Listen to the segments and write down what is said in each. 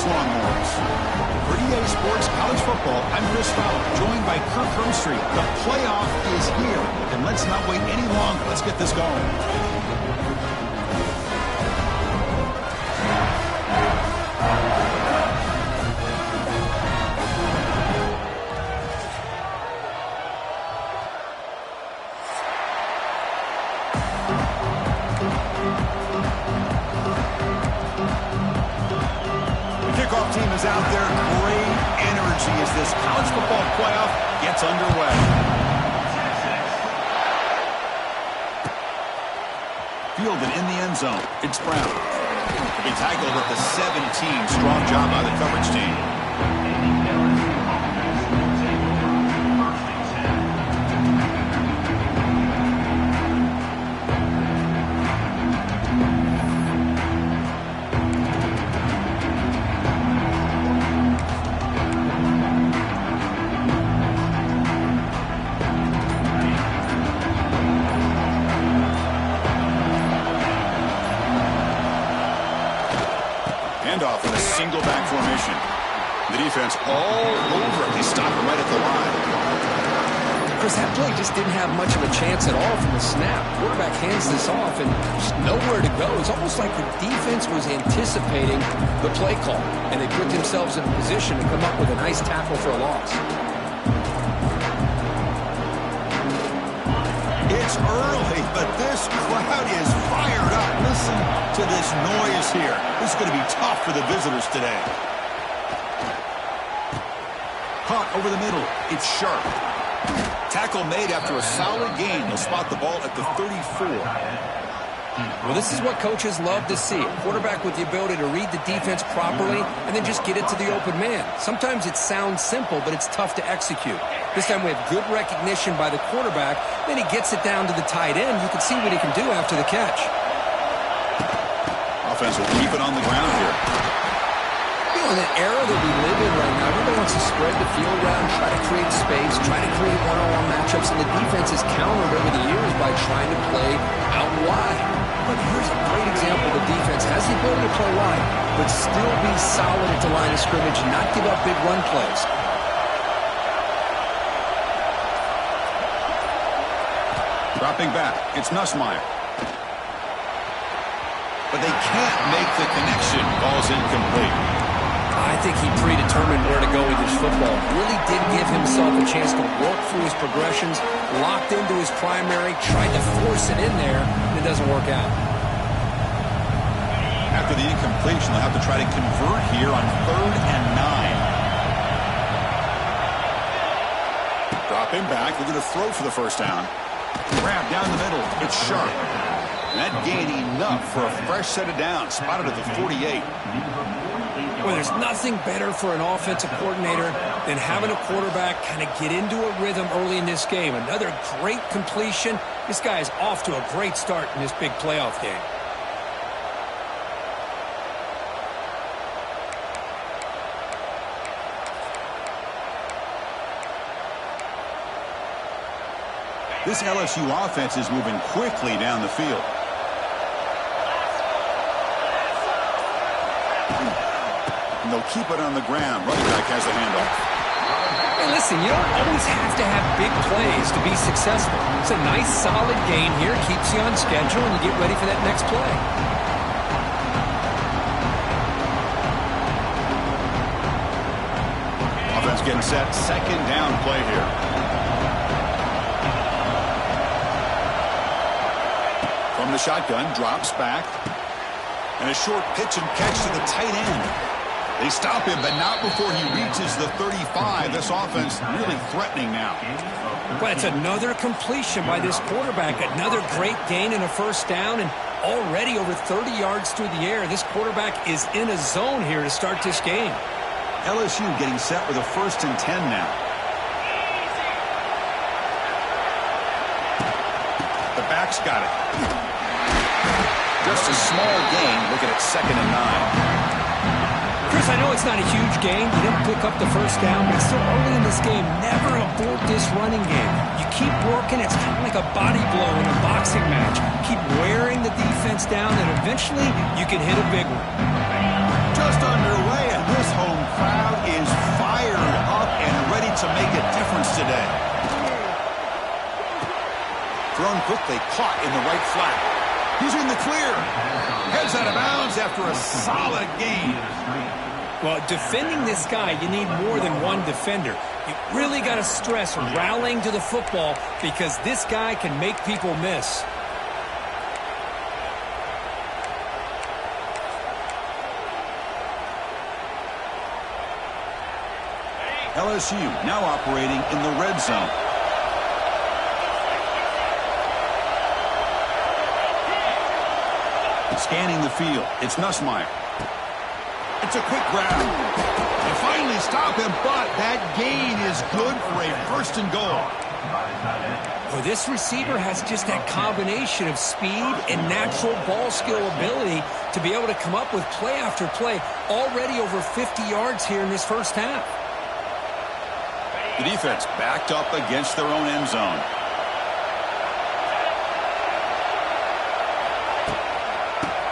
Louis Longhorns. For EA Sports College Football, I'm Chris Fowler, joined by Kirk Hermstreet. The playoff is here, and let's not wait any longer. Let's get this going. Kickoff team is out there. Great energy as this college football playoff gets underway. Fielded in the end zone. It's Brown. He tackled at the 17. Strong job by the coverage team. Handoff in a single back formation. The defense all over it. They stop it right at the line. Chris, that play just didn't have much of a chance at all from the snap. Quarterback hands this off and just nowhere to go. It's almost like the defense was anticipating the play call, and they put themselves in a position to come up with a nice tackle for a loss. It's early, but this crowd is fired up. Listen to this noise here. This is going to be tough for the visitors today. Caught over the middle. It's Sharp. Tackle made after a solid gain. They'll spot the ball at the 34. Well, this is what coaches love to see. A quarterback with the ability to read the defense properly and then just get it to the open man. Sometimes it sounds simple, but it's tough to execute. This time we have good recognition by the quarterback. Then he gets it down to the tight end. You can see what he can do after the catch. Offense will keep it on the ground here. You know, in the era that we live in right now, everybody wants to spread the field around, try to create space, try to create one-on-one matchups, and the defense is countered over the years by trying to play out wide. But here's a great example. The defense has the ability to play wide, but still be solid at the line of scrimmage and not give up big run plays. Dropping back, it's Nussmeier. But they can't make the connection. Ball's incomplete. I think he predetermined where to go with his football. Really did give himself a chance to work through his progressions, locked into his primary, tried to force it in there, and it doesn't work out. After the incompletion, they'll have to try to convert here on 3rd and 9. Drop him back. We're going to throw for the first down. Grab down the middle. It's Sharp. And that gained enough for a fresh set of downs. Spotted at the 48. Well, there's nothing better for an offensive coordinator than having a quarterback kind of get into a rhythm early in this game. Another great completion. This guy is off to a great start in this big playoff game. This LSU offense is moving quickly down the field. And they'll keep it on the ground. Running back has the handoff. Hey, listen, you don't always have to have big plays to be successful. It's a nice, solid gain here. Keeps you on schedule, and you get ready for that next play. Offense getting set. 2nd down play here. From the shotgun, drops back. And a short pitch and catch to the tight end. They stop him, but not before he reaches the 35. This offense really threatening now. But it's another completion by this quarterback. Another great gain and a first down, and already over 30 yards through the air. This quarterback is in a zone here to start this game. LSU getting set with a 1st and 10 now. The back's got it. Just a small gain. Looking at 2nd and 9. Chris, I know it's not a huge gain. You didn't pick up the first down, but it's still early in this game. Never abort this running game. You keep working. It's kind of like a body blow in a boxing match. Keep wearing the defense down, and eventually you can hit a big one. Just underway, and thrown quickly, caught in the right flat. He's in the clear. Heads out of bounds after a solid gain. Well, defending this guy, you need more than one defender. You really got to stress rallying to the football because this guy can make people miss. LSU now operating in the red zone. Scanning the field. It's Nussmeier. It's a quick grab. They finally stop him, but that gain is good for a first and goal. Well, this receiver has just that combination of speed and natural ball skill ability to be able to come up with play after play. Already over 50 yards here in this first half. The defense backed up against their own end zone.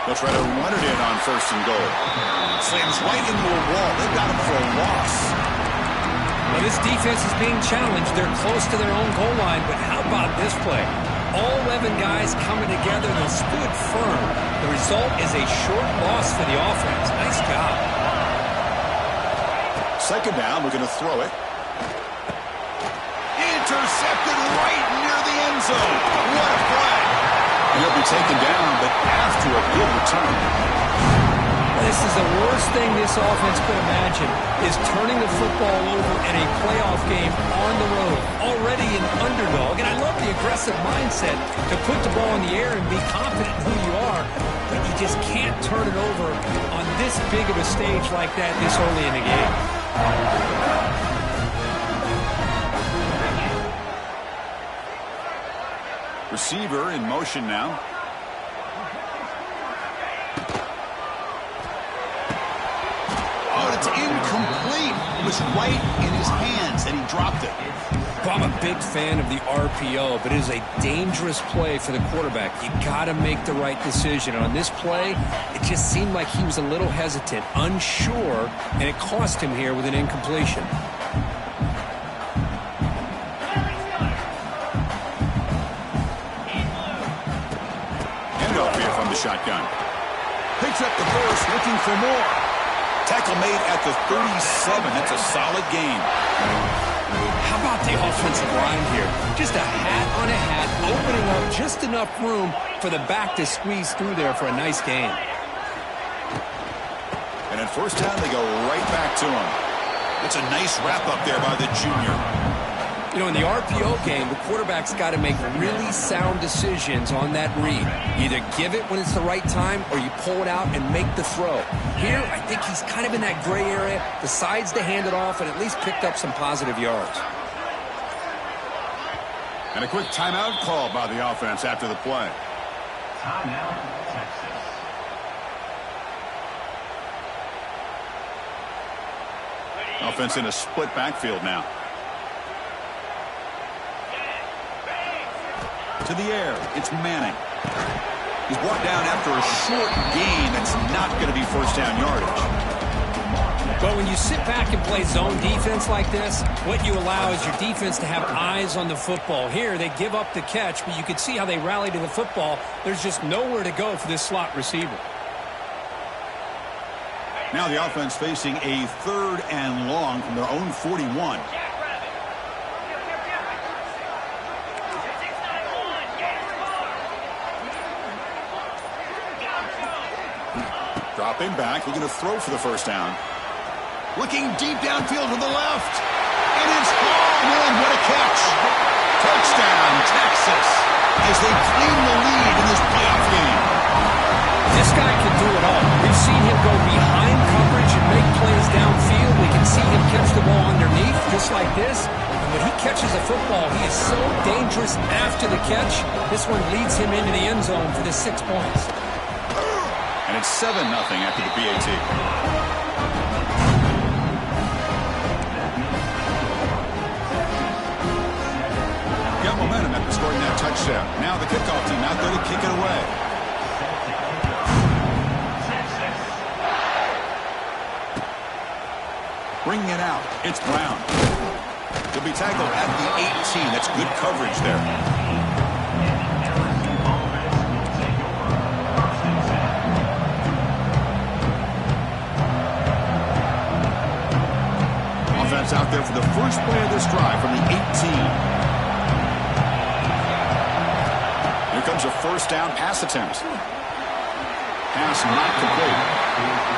They'll try to run it in on first and goal. Slams right into a wall. They've got him for a loss. Well, this defense is being challenged. They're close to their own goal line, but how about this play? All 11 guys coming together. They stood firm. The result is a short loss for the offense. Nice job. Second down, we're going to throw it. Intercepted right near the end zone. What a play. He'll be taken down, but after a good return. This is the worst thing this offense could imagine, is turning the football over in a playoff game on the road. Already an underdog, and I love the aggressive mindset to put the ball in the air and be confident in who you are, but you just can't turn it over on this big of a stage like that this early in the game. Receiver in motion now. Oh, it's incomplete. It was right in his hands, and he dropped it. Well, I'm a big fan of the RPO, but it is a dangerous play for the quarterback. You got to make the right decision. On this play, it just seemed like he was a little hesitant, unsure, and it cost him here with an incompletion. Shotgun. Picks up the first, looking for more. Tackle made at the 37. That's a solid gain. How about the offensive line here? Just a hat on a hat, opening up just enough room for the back to squeeze through there for a nice gain. And at first down, they go right back to him. That's a nice wrap up there by the junior. You know, in the RPO game, the quarterback's got to make really sound decisions on that read. Either give it when it's the right time or you pull it out and make the throw. Here, I think he's kind of in that gray area, decides to hand it off and at least picked up some positive yards. And a quick timeout call by the offense after the play. Timeout, Texas. Offense in a split backfield now. To the air, it's Manning. He's brought down after a short gain that's not going to be first down yardage. But when you sit back and play zone defense like this, what you allow is your defense to have eyes on the football. Here, they give up the catch, but you can see how they rally to the football. There's just nowhere to go for this slot receiver. Now the offense facing a third and long from their own 41. Dropping back, looking to throw for the first down. Looking deep downfield to the left. It is home. What a catch. Touchdown, Texas, as they claim the lead in this playoff game. This guy can do it all. We've seen him go behind coverage and make plays downfield. We can see him catch the ball underneath, just like this. And when he catches a football, he is so dangerous after the catch. This one leads him into the end zone for the 6 points. And it's 7-0 after the PAT. Got momentum after scoring that touchdown. Now the kickoff team out there to kick it away. Bringing it out, it's Brown. He'll be tackled at the 18. That's good coverage there. is out there for the first play of this drive from the 18. Here comes a first down pass attempt. Pass not complete.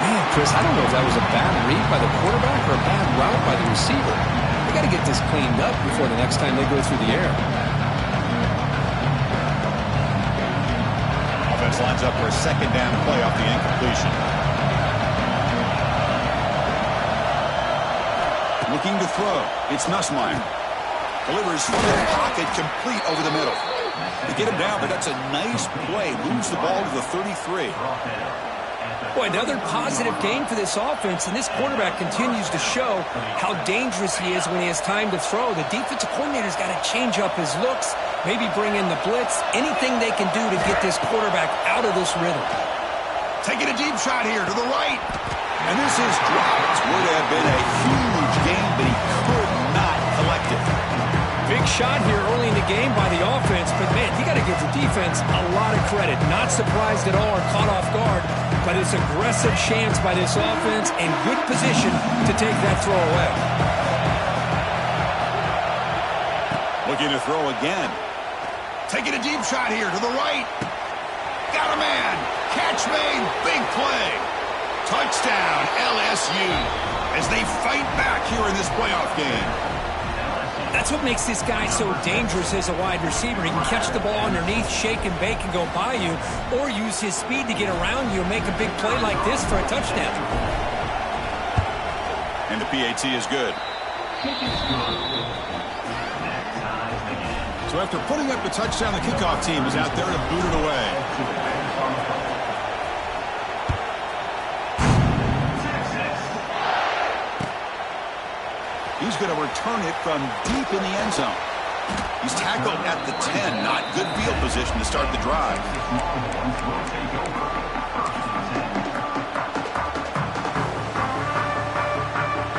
Man, Chris, I don't know if that was a bad read by the quarterback or a bad route by the receiver. They got to get this cleaned up before the next time they go through the air. Offense lines up for a second down play off the incompletion. Looking to throw. It's Nussmeier. Delivers from the pocket, complete over the middle. They get him down, but that's a nice play. Moves the ball to the 33. Boy, another positive game for this offense, and this quarterback continues to show how dangerous he is when he has time to throw. The defensive coordinator's got to change up his looks, maybe bring in the blitz, anything they can do to get this quarterback out of this rhythm. Taking a deep shot here to the right. And this is dropped. Would have been a huge game, but he could not collect it. Big shot here early in the game by the offense, but man, you got to give the defense a lot of credit. Not surprised at all or caught off guard, but it's aggressive chance by this offense and good position to take that throw away. Looking to throw again. Taking a deep shot here to the right. Got a man. Catch made. Big play. Touchdown, LSU, as they fight back here in this playoff game. That's what makes this guy so dangerous as a wide receiver. He can catch the ball underneath, shake and bake and go by you, or use his speed to get around you and make a big play like this for a touchdown. And the PAT is good. So after putting up the touchdown, the kickoff team is out there to boot it away. He's going to return it from deep in the end zone. He's tackled at the 10. Not good field position to start the drive.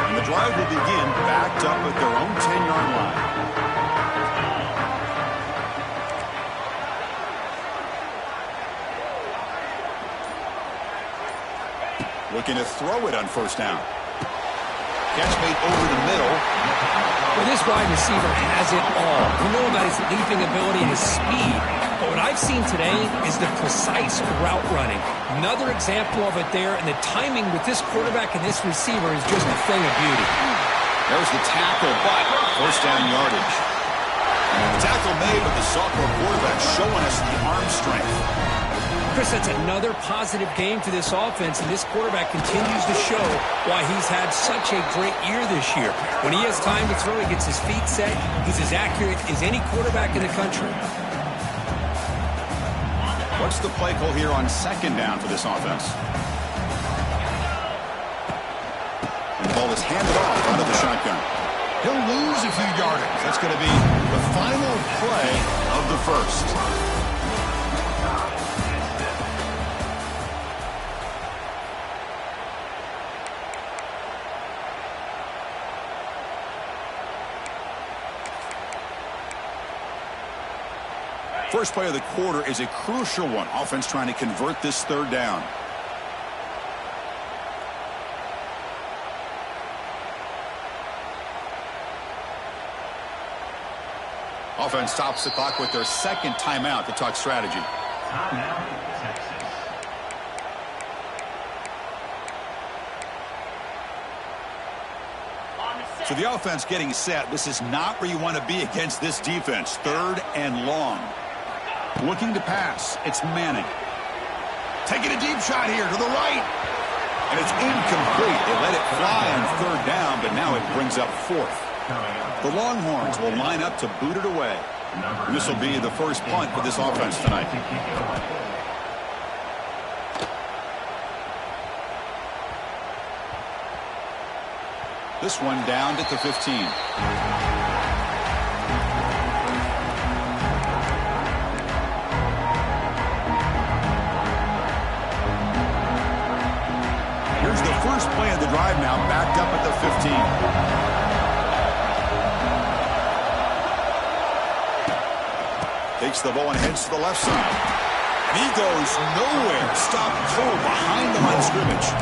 And the drive will begin backed up at their own 10-yard line. Looking to throw it on first down. Catch made over the middle. Well, this wide receiver has it all. We know about his leaping ability and his speed, but what I've seen today is the precise route running. Another example of it there, and the timing with this quarterback and this receiver is just a thing of beauty. There's the tackle, but first down yardage. Tackle made, but the sophomore quarterback showing us the arm strength. Chris, that's another positive game for this offense, and this quarterback continues to show why he's had such a great year this year. When he has time to throw, he gets his feet set. He's as accurate as any quarterback in the country. What's the play call here on second down for this offense? And the ball is handed off out of the shotgun. He'll lose a few yardage. That's going to be the final play of the first. First play of the quarter is a crucial one. Offense trying to convert this third down. Offense stops the clock with their second timeout to talk strategy. Timeout, Texas. So the offense getting set. This is not where you want to be against this defense. Third and long. Looking to pass. It's Manning. Taking a deep shot here to the right. And it's incomplete. They let it fly on third down, but now it brings up fourth. The Longhorns will line up to boot it away. And this will be the first punt for this offense tonight. This one down at the 15. Here's the first play of the drive now, backed up at the 15. Takes the ball and heads to the left side. And he goes nowhere. Stopped cold behind the line of scrimmage.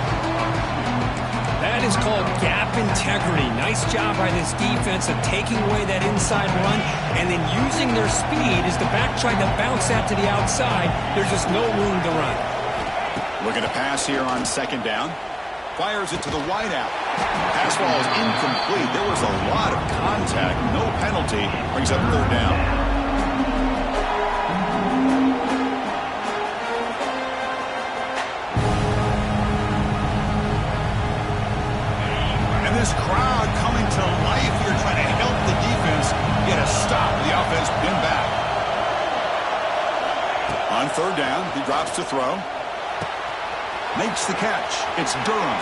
That is called gapping integrity. Nice job by this defense of taking away that inside run and then using their speed as the back tried to bounce that to the outside. There's just no room to run. Looking to pass here on second down. Fires it to the wideout. Pass ball is incomplete. There was a lot of contact. No penalty. Brings up third down. This crowd coming to life here, trying to help the defense get a stop. The offense been back. On third down, he drops to throw. Makes the catch. It's Durham.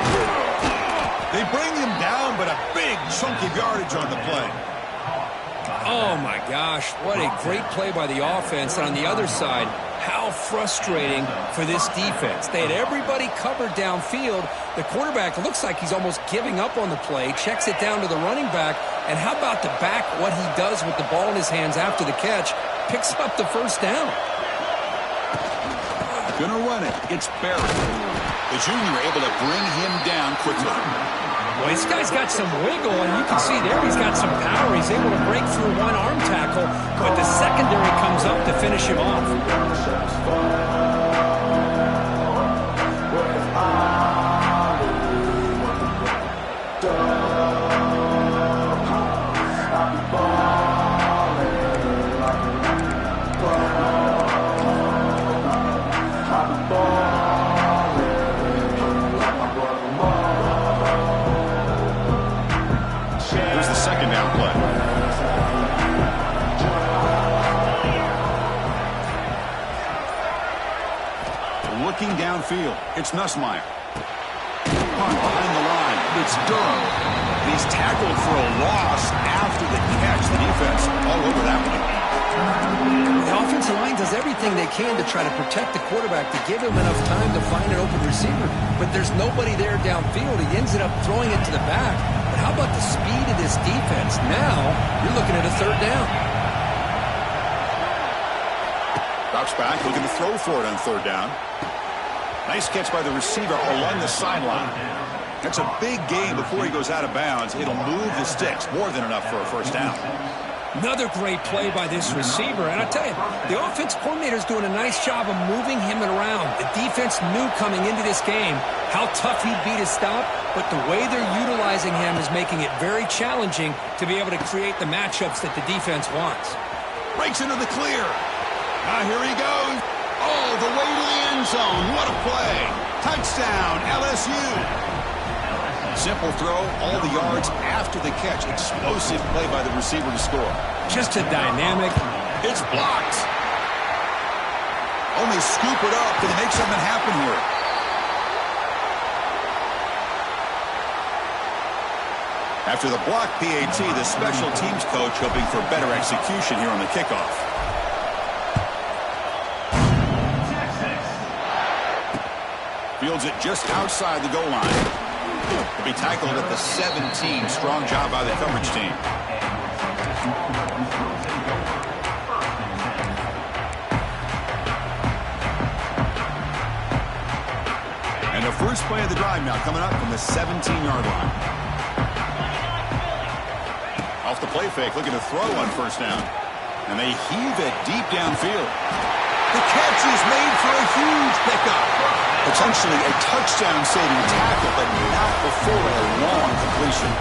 They bring him down, but a big chunk of yardage on the play. Oh, my gosh. What a great play by the offense. And on the other side, how frustrating for this defense. They had everybody covered downfield. The quarterback looks like he's almost giving up on the play, checks it down to the running back, and how about the back, what he does with the ball in his hands after the catch, picks up the first down. Gonna run it. It's Barrett. The junior able to bring him down quickly. Well, this guy's got some wiggle, and you can see there he's got some power. He's able to break through one arm tackle, but the secondary comes up to finish him off. Second down play. Looking downfield, it's Nussmeier. Behind the line, it's Durham. And he's tackled for a loss after the catch. The defense all over that one. The offensive line does everything they can to try to protect the quarterback, to give him enough time to find an open receiver. But there's nobody there downfield. He ends up throwing it to the back. But how about the speed of this defense? Now you're looking at a third down. Drops back, looking to throw for it on third down. Nice catch by the receiver along the sideline. That's a big gain before he goes out of bounds. It'll move the sticks, more than enough for a first down. Another great play by this receiver. And I tell you, the offense coordinator's doing a nice job of moving him around. The defense knew coming into this game how tough he'd be to stop, but the way they're utilizing him is making it very challenging to be able to create the matchups that the defense wants. Breaks into the clear. Now here he goes. All the way to the end zone. What a play. Touchdown, LSU. Simple throw, all the yards after the catch. Explosive play by the receiver to score. Just a dynamic. It's blocked. Only scoop it up. Can he make something happen here? After the block PAT, the special teams coach hoping for better execution here on the kickoff. Fields it just outside the goal line. He'll be tackled at the 17. Strong job by the coverage team. And the first play of the drive now coming up from the 17-yard line. Off the play fake, looking to throw on first down. And they heave it deep downfield. The catch is made for a huge pickup. Potentially a touchdown-saving tackle, but not before a long completion.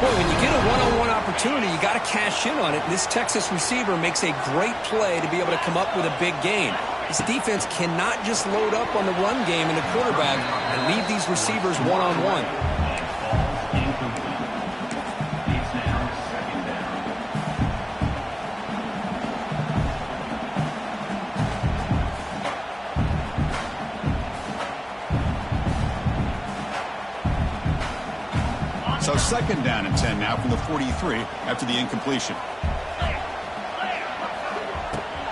Well, when you get a one-on-one opportunity, you got to cash in on it. This Texas receiver makes a great play to be able to come up with a big gain. This defense cannot just load up on the run game and the quarterback and leave these receivers one-on-one. So second down and 10 now from the 43 after the incompletion.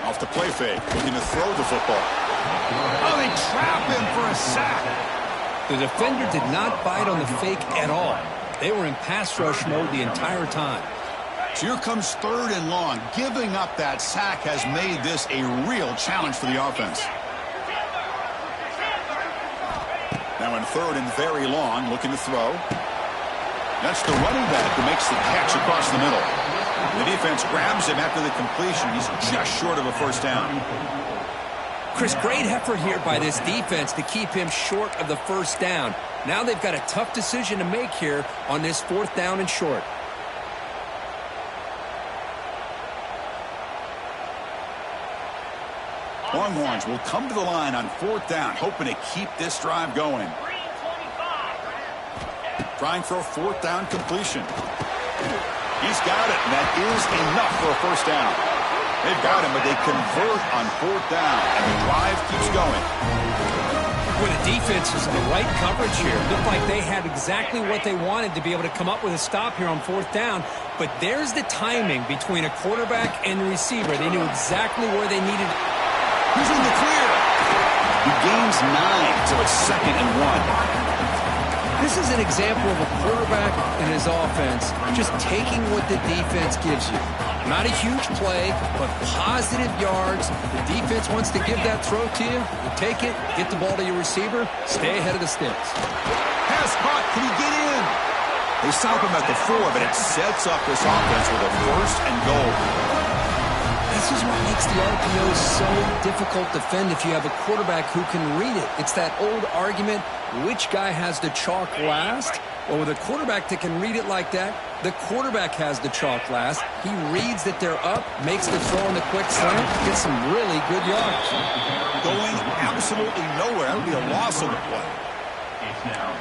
Off the play fake, looking to throw the football. Oh, they trap him for a sack. The defender did not bite on the fake at all. They were in pass rush mode the entire time. So here comes third and long. Giving up that sack has made this a real challenge for the offense. Now in third and very long, looking to throw. That's the running back who makes the catch across the middle. The defense grabs him after the completion. He's just short of a first down. Chris, great effort here by this defense to keep him short of the first down. Now they've got a tough decision to make here on this 4th down and short. Longhorns will come to the line on 4th down, hoping to keep this drive going. Trying for a 4th down completion. He's got it, and that is enough for a first down. They've got him, but they convert on 4th down, and the drive keeps going. Well, the defense is in the right coverage here. Looked like they had exactly what they wanted to be able to come up with a stop here on 4th down. But there's the timing between a quarterback and the receiver. They knew exactly where they needed it. He's in the clear. He gains 9, so it's 2nd and 1. This is an example of a quarterback and his offense just taking what the defense gives you. Not a huge play, but positive yards. The defense wants to give that throw to you. You take it, get the ball to your receiver, stay ahead of the sticks. Pass caught. Can he get in? They stop him at the 4, but it sets up this offense with a 1st and goal. This is what makes the RPO so difficult to defend if you have a quarterback who can read it. It's that old argument, which guy has the chalk last? Well, with a quarterback that can read it like that, the quarterback has the chalk last. He reads that they're up, makes the throw in the quick slant, gets some really good yards. Going absolutely nowhere. That would be a loss of the play.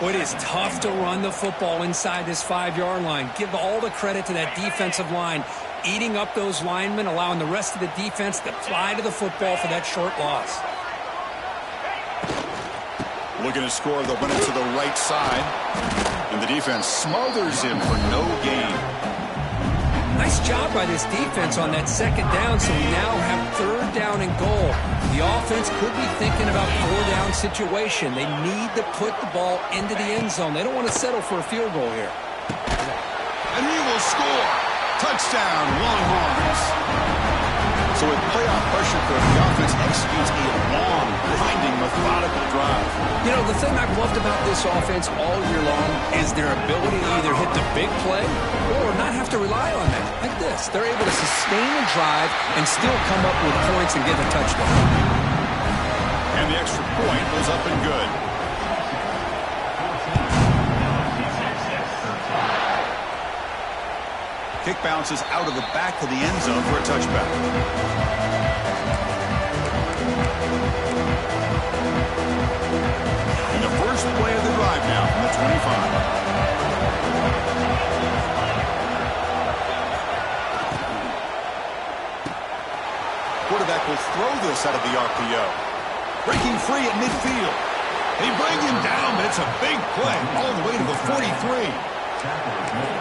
Well, it is tough to run the football inside this 5-yard line. Give all the credit to that defensive line, eating up those linemen, allowing the rest of the defense to fly to the football for that short loss. Looking to score, they'll run it to the right side. And the defense smothers him for no gain. Nice job by this defense on that 2nd down, so we now have 3rd down and goal. The offense could be thinking about 4-down situation. They need to put the ball into the end zone. They don't want to settle for a field goal here. And he will score. Touchdown, Longhorns. So with playoff pressure, the offense executes a long, grinding, methodical drive. You know, the thing I've loved about this offense all year long is their ability to either hit the big play or not have to rely on that. Like this. They're able to sustain a drive and still come up with points and get a touchdown. And the extra point was up and good. Kick bounces out of the back of the end zone for a touchback. And the first play of the drive now from the 25. Quarterback will throw this out of the RPO. Breaking free at midfield. They bring him down, but it's a big play all the way to the 43.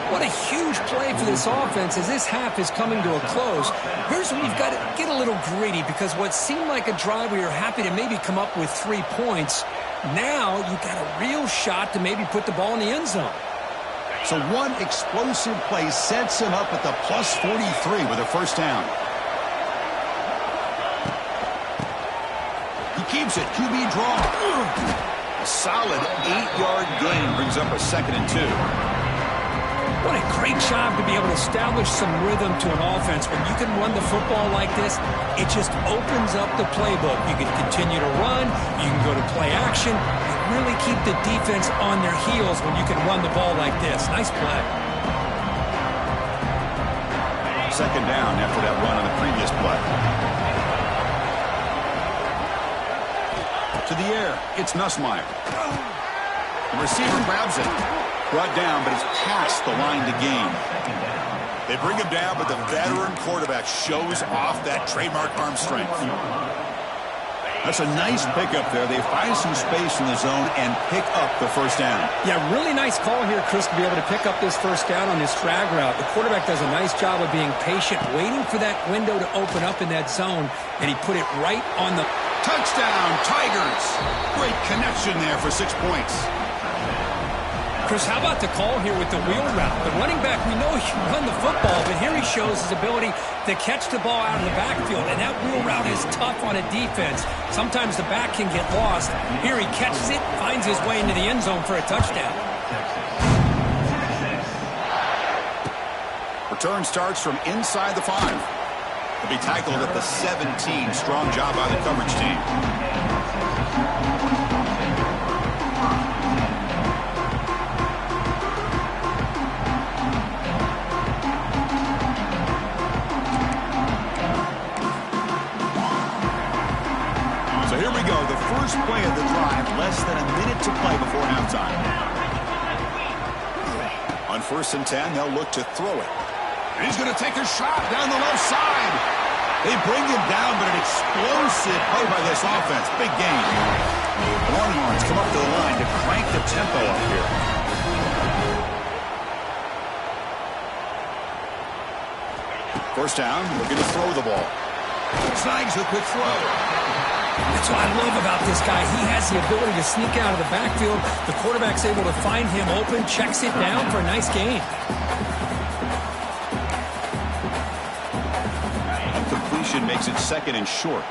What a huge play for this offense as this half is coming to a close. Here's where you've got to get a little greedy, because what seemed like a drive where you're happy to maybe come up with 3 points, now you've got a real shot to maybe put the ball in the end zone. So one explosive play sets him up at the plus 43 with a first down. He keeps it. QB draw. A solid 8-yard gain brings up a 2nd and 2. What a great job to be able to establish some rhythm to an offense. When you can run the football like this, it just opens up the playbook. You can continue to run. You can go to play action. You really keep the defense on their heels when you can run the ball like this. Nice play. 2nd down after that run on the previous play. To the air, it's Nussmeier. The receiver grabs it. Brought down, but it's past the line to gain. They bring him down, but the veteran quarterback shows off that trademark arm strength. That's a nice pickup there. They find some space in the zone and pick up the first down. Yeah, really nice call here, Chris, to be able to pick up this first down on this drag route. The quarterback does a nice job of being patient, waiting for that window to open up in that zone, and he put it right on the... Touchdown, Tigers! Great connection there for 6 points. Chris, how about the call here with the wheel route? The running back, we know he can run the football, but here he shows his ability to catch the ball out of the backfield, and that wheel route is tough on a defense. Sometimes the back can get lost. Here he catches it, finds his way into the end zone for a touchdown. Return starts from inside the 5. He'll be tackled at the 17. Strong job by the coverage team. So here we go. The first play of the drive. Less than a minute to play before halftime. On 1st and 10, they'll look to throw it. And he's going to take a shot down the left side. They bring him down, but an explosive play by this offense. Big game. Longhorns come up to the line to crank the tempo up here. First down, looking to throw the ball. Snags the quick throw. That's what I love about this guy. He has the ability to sneak out of the backfield. The quarterback's able to find him open, checks it down for a nice gain. Completion makes it 2nd and short.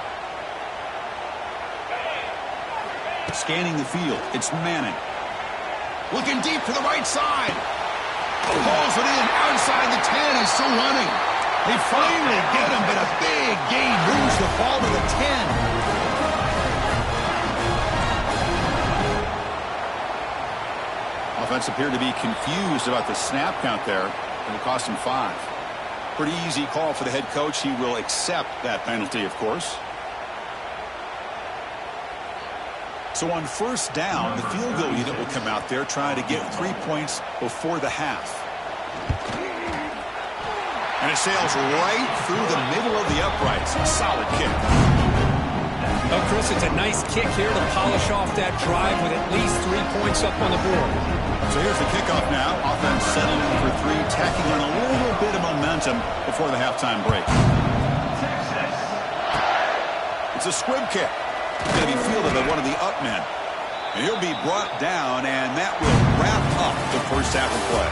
Scanning the field, it's Manning. Looking deep to the right side. Pulls it in outside the 10. He's still running. They finally get him, but a big gain moves the ball to the 10. Offense appeared to be confused about the snap count there, and it cost him 5. Pretty easy call for the head coach. He will accept that penalty, of course. So on 1st down, the field goal unit will come out there trying to get 3 points before the half. And it sails right through the middle of the uprights. A solid kick. Oh, Chris, it's a nice kick here to polish off that drive with at least 3 points up on the board. So here's the kickoff now. Offense settled in for 3, tacking on a little bit of momentum before the halftime break. It's a squib kick. Going to be fielded by one of the up men. And he'll be brought down, and that will wrap up the first half of play.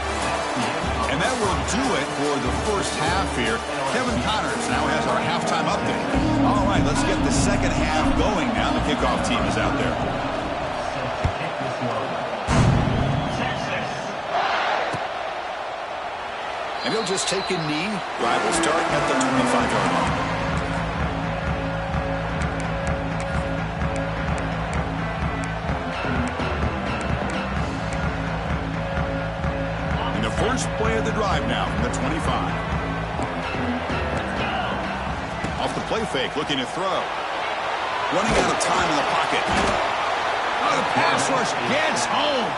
And that will do it for the first half here. Kevin Connors now has our halftime update. All right, let's get the second half going now. The kickoff team is out there. And he'll just take a knee. Drive will start at the 25-yard line. And the first play of the drive now from the 25. Off the play fake, looking to throw. Running out of time in the pocket. Oh, the pass rush gets home.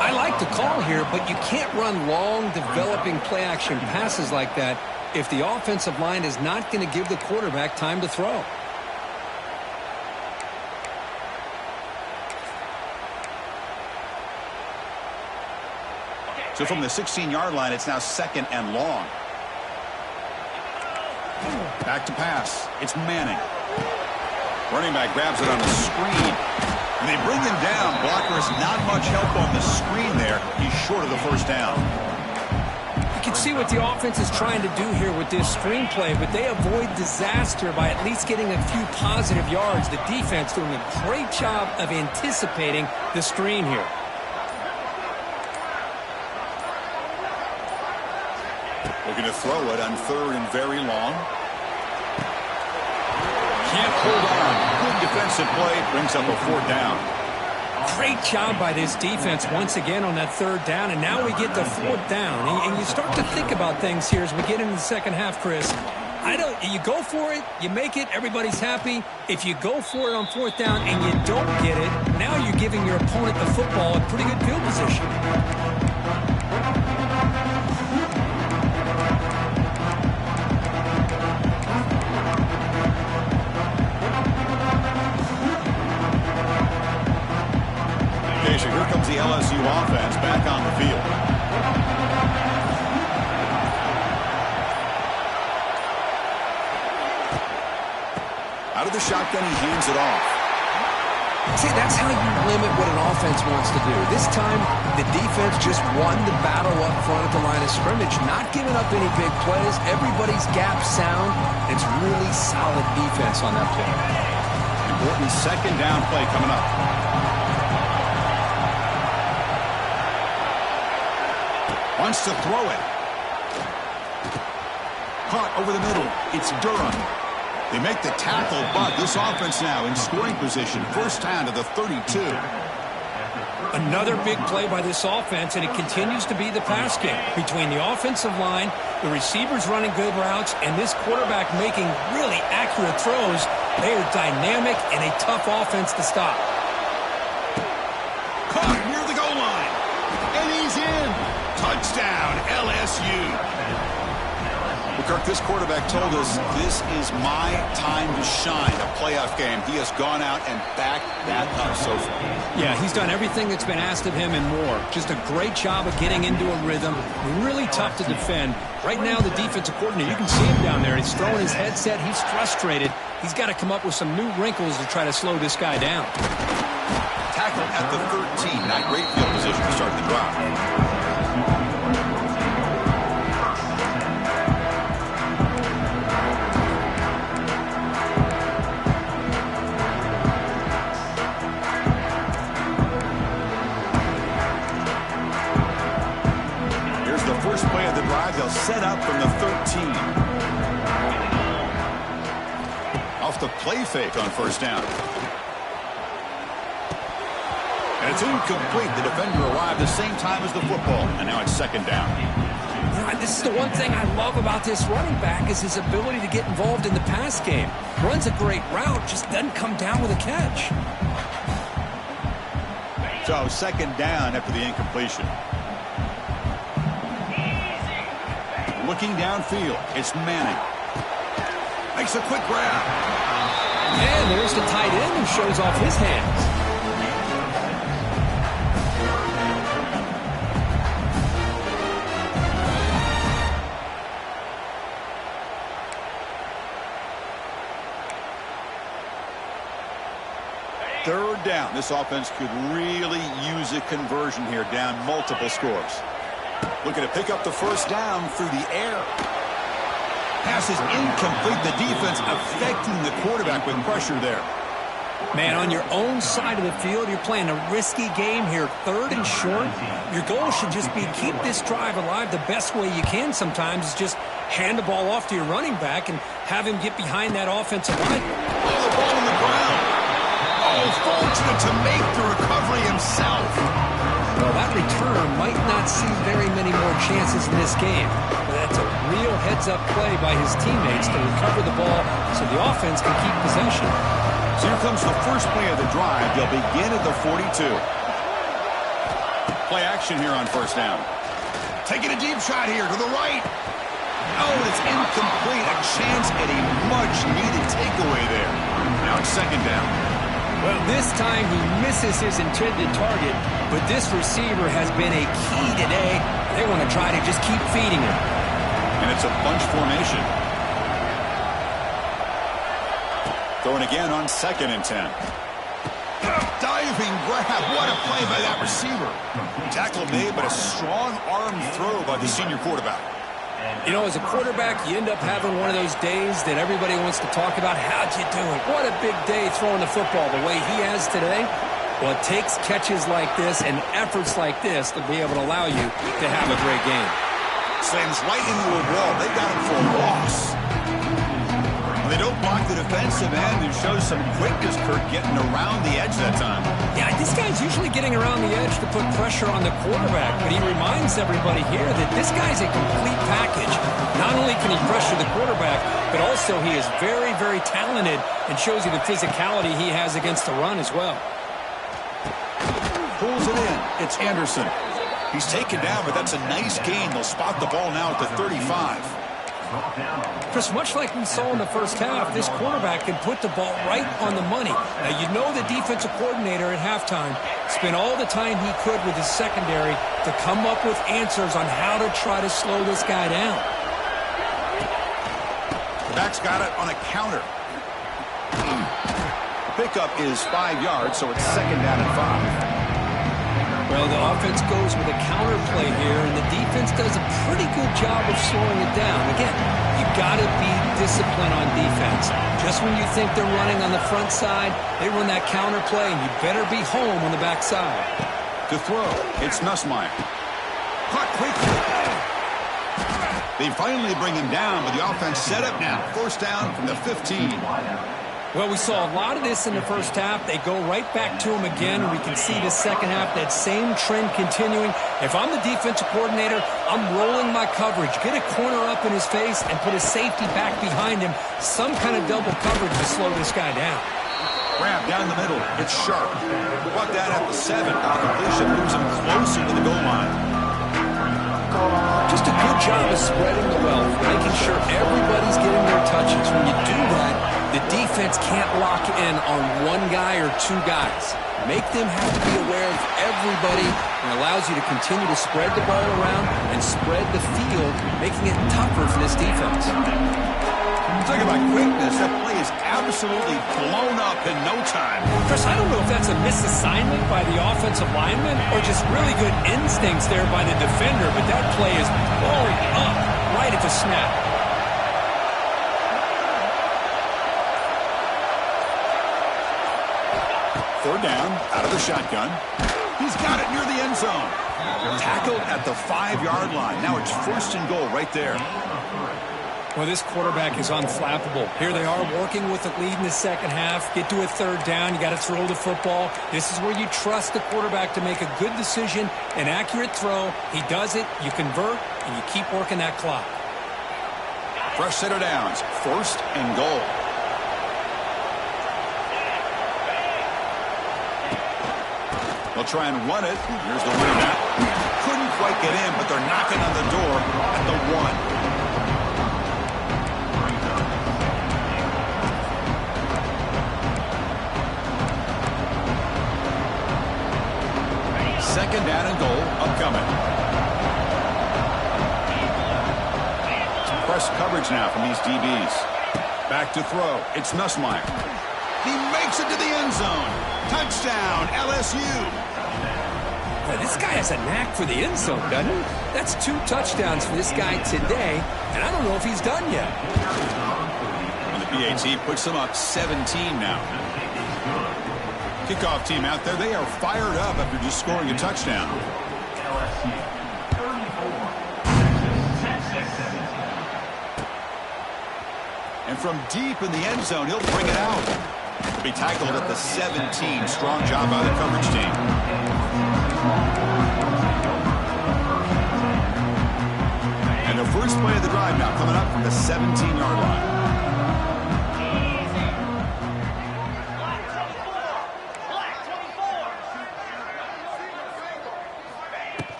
I like the call here, but you can't run long, developing play-action passes like that if the offensive line is not going to give the quarterback time to throw. So from the 16-yard line, it's now 2nd and long. Back to pass. It's Manning. Running back grabs it on the screen. And they bring him down. Blockers not much help on the screen there. He's short of the first down. You can see what the offense is trying to do here with this screenplay, but they avoid disaster by at least getting a few positive yards. The defense doing a great job of anticipating the screen here. Looking to throw it on 3rd and very long. Can't hold on. Good defensive play. Brings up a 4th down. Great job by this defense once again on that 3rd down, and now we get to 4th down. And you start to think about things here as we get into the second half, Chris. You go for it, you make it, everybody's happy. If you go for it on 4th down and you don't get it, now you're giving your opponent the football in pretty good field position. So here comes the LSU offense back on the field. Out of the shotgun, he hands it off. See, that's how you limit what an offense wants to do. This time, the defense just won the battle up front at the line of scrimmage, not giving up any big plays. Everybody's gap sound. It's really solid defense on that play. Important 2nd down play coming up. Wants to throw it. Caught over the middle. It's Durham. They make the tackle, but this offense now in scoring position. First down to the 32. Another big play by this offense, and it continues to be the pass game. Between the offensive line, the receivers running good routes, and this quarterback making really accurate throws, they are dynamic and a tough offense to stop. Caught near the goal line. And he's in. Touchdown, LSU. Kirk, this quarterback told us this is my time to shine, a playoff game. He has gone out and backed that up so far. Yeah, he's done everything that's been asked of him and more. Just a great job of getting into a rhythm. Really tough to defend. Right now, the defensive coordinator, you can see him down there. He's throwing his headset. He's frustrated. He's got to come up with some new wrinkles to try to slow this guy down. Tackle at the 13. Not great field position to start the drive. First play of the drive, they'll set up from the 13. Off the play fake on first down. And it's incomplete. The defender arrived the same time as the football, and now it's second down. This is the one thing I love about this running back is his ability to get involved in the pass game. Runs a great route, just doesn't come down with a catch. So second down after the incompletion. Looking downfield, it's Manning. Makes a quick grab. And there's the tight end who shows off his hands. Third down. This offense could really use a conversion here, down multiple scores. Looking to pick up the first down through the air. Pass is incomplete. The defense affecting the quarterback with pressure there. Man, on your own side of the field, you're playing a risky game here. Third and short. Your goal should just be keep this drive alive the best way you can sometimes is just hand the ball off to your running back and have him get behind that offensive line. Oh, the ball on the ground. Oh, fortunate to make the recovery himself. Well, that return might not see very many more chances in this game. But that's a real heads-up play by his teammates to recover the ball so the offense can keep possession. So here comes the first play of the drive. They'll begin at the 42. Play action here on first down. Taking a deep shot here to the right. Oh, it's incomplete. A chance at a much-needed takeaway there. Now it's second down. Well, this time he misses his intended target, but this receiver has been a key today. They want to try to just keep feeding him. And it's a bunch formation. Going again on second and 10. Diving grab. What a play by that receiver. Tackle made, but a strong arm throw by the senior quarterback. You know, as a quarterback, you end up having one of those days that everybody wants to talk about. How'd you do it? What a big day throwing the football the way he has today. Well, it takes catches like this and efforts like this to be able to allow you to have a great game. Slams right into a wall. They got him for a loss. They don't block the defensive end and shows some quickness, Kirk, getting around the edge that time. Yeah, this guy's usually getting around the edge to put pressure on the quarterback, but he reminds everybody here that this guy's a complete package. Not only can he pressure the quarterback, but also he is very, very talented and shows you the physicality he has against the run as well. Pulls it in. It's Anderson. He's taken down, but that's a nice gain. They'll spot the ball now at the 35. Chris, much like we saw in the first half, this quarterback can put the ball right on the money. Now, you know the defensive coordinator at halftime spent all the time he could with his secondary to come up with answers on how to try to slow this guy down. Back's got it on a counter. Pickup is 5 yards, so it's second down and 5. Well, the offense goes with a counter play here, and the defense does a pretty good job of slowing it down. Again, you got to be disciplined on defense. Just when you think they're running on the front side, they run that counter play, and you better be home on the back side. To throw, it's Nussmeier. Caught quickly. They finally bring him down, but the offense set up now. First down from the 15. Well, we saw a lot of this in the first half. They go right back to him again, and we can see the second half, that same trend continuing. If I'm the defensive coordinator, I'm rolling my coverage. Get a corner up in his face and put a safety back behind him. Some kind of double coverage to slow this guy down. Grab down the middle. It's sharp. Brought down at the 7. Completion moves him closer to the goal line. Just a good job of spreading the wealth, making sure everybody's getting their touches. When you do that, the defense can't lock in on one guy or two guys. Make them have to be aware of everybody, and allows you to continue to spread the ball around and spread the field, making it tougher for this defense. Talk about quickness. That play is absolutely blown up in no time. Chris, I don't know if that's a misassignment by the offensive lineman or just really good instincts there by the defender, but that play is blown up right at the snap. Third down, out of the shotgun. He's got it near the end zone. Tackled at the 5-yard line. Now it's first and goal right there. Well, this quarterback is unflappable. Here they are working with the lead in the second half. Get to a third down. You got to throw the football. This is where you trust the quarterback to make a good decision, an accurate throw. He does it, you convert, and you keep working that clock. Fresh set of downs. First and goal. They'll try and run it. Here's the winner now. Couldn't quite get in, but they're knocking on the door at the 1. Second down and goal upcoming. Some press coverage now from these DBs. Back to throw. It's Nussmeier. He makes it to the end zone. Touchdown, LSU. Well, this guy has a knack for the end zone, doesn't he? That's 2 touchdowns for this guy today, and I don't know if he's done yet. And the PAT puts them up 17 now. Kickoff team out there, they are fired up after just scoring a touchdown. And from deep in the end zone, he'll bring it out. He'll be tackled at the 17. Strong job by the coverage team. And the first play of the drive now coming up from the 17-yard line.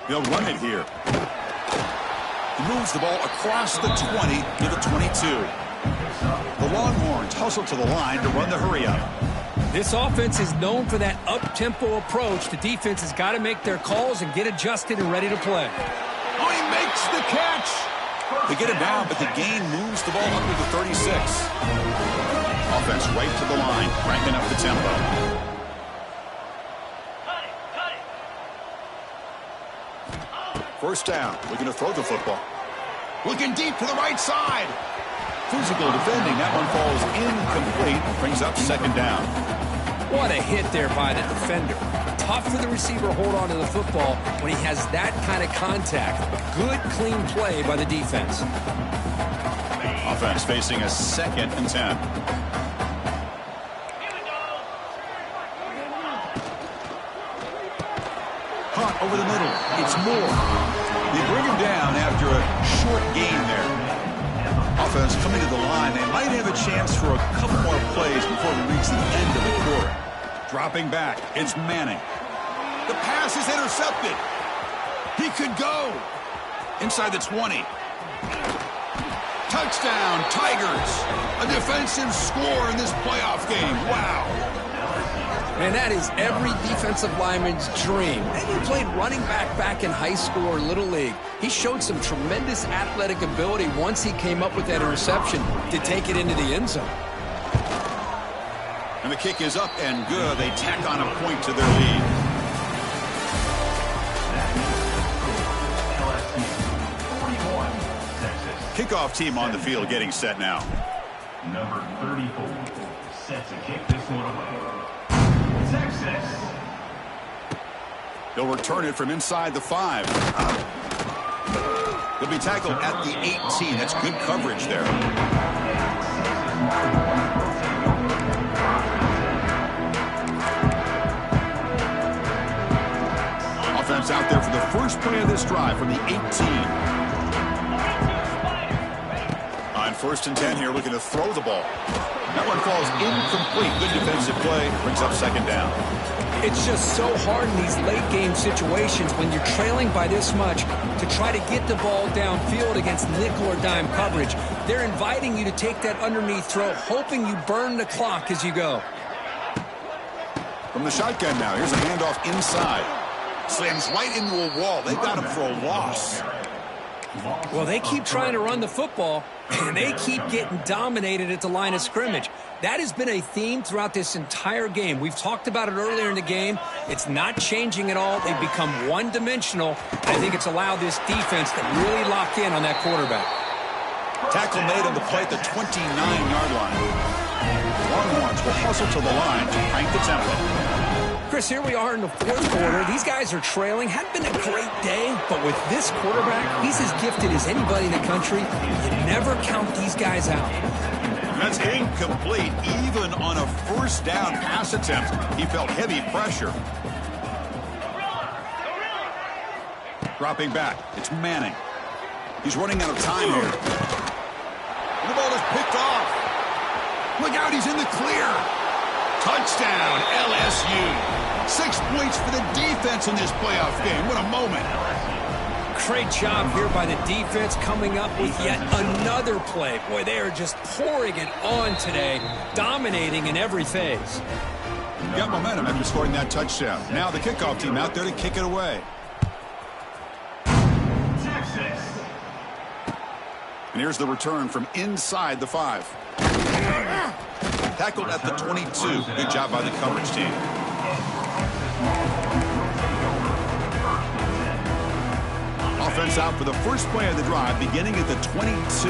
They'll run it here. He moves the ball across the 20 to the 22. The Longhorns hustle to the line to run the hurry-up. This offense is known for that up-tempo approach. The defense has got to make their calls and get adjusted and ready to play. Oh, he makes the catch. They get him down, but the gain moves the ball up to the 36. Offense right to the line, cranking up the tempo. First down, looking to throw the football. Looking deep to the right side. Physical defending, that one falls incomplete. Brings up second down. What a hit there by the defender. Tough for the receiver to hold on to the football when he has that kind of contact. A good, clean play by the defense. Offense facing a 2nd and 10. Caught over the middle. It's Moore. They bring him down after a short gain there. Offense coming to the line. They might have a chance for a couple more plays before we reach the end of the quarter. Dropping back. It's Manning. The pass is intercepted. He could go. Inside the 20. Touchdown, Tigers. A defensive score in this playoff game. Wow. Man, that is every defensive lineman's dream. Maybe he played running back in high school or Little League. He showed some tremendous athletic ability once he came up with that interception to take it into the end zone. And the kick is up and good. They tack on a point to their lead. Kickoff team on the field getting set now. Number 34 set to kick this one away. Texas. They'll return it from inside the 5. He'll be tackled at the 18. That's good coverage there. Offense out there for the first play of this drive from the 18. On 1st and 10 here, looking to throw the ball. That one falls incomplete. Good defensive play. Brings up 2nd down. It's just so hard in these late-game situations when you're trailing by this much to try to get the ball downfield against nickel or dime coverage. They're inviting you to take that underneath throw, hoping you burn the clock as you go. From the shotgun now, here's a handoff inside. Slams right into a wall. They've got him for a loss. Well, they keep trying to run the football, and they keep getting dominated at the line of scrimmage. That has been a theme throughout this entire game. We've talked about it earlier in the game. It's not changing at all. They've become one-dimensional. I think it's allowed this defense to really lock in on that quarterback. Tackle made on the play at the 29-yard line. Longhorns will hustle to the line to crank the tempo. Chris, here we are in the 4th quarter. These guys are trailing. Hadn't been a great day, but with this quarterback, he's as gifted as anybody in the country. You never count these guys out. That's incomplete. Even on a 1st down pass attempt, he felt heavy pressure. Dropping back. It's Manning. He's running out of time here. The ball is picked off. Look out, he's in the clear. Touchdown, LSU. 6 points for the defense in this playoff game. What a moment. Great job here by the defense coming up with yet another play. Boy, they are just pouring it on today, dominating in every phase. Got momentum after scoring that touchdown. Now the kickoff team out there to kick it away. And here's the return from inside the 5. Tackled at the 22. Good job by the coverage team. Offense out for the first play of the drive, beginning at the 22.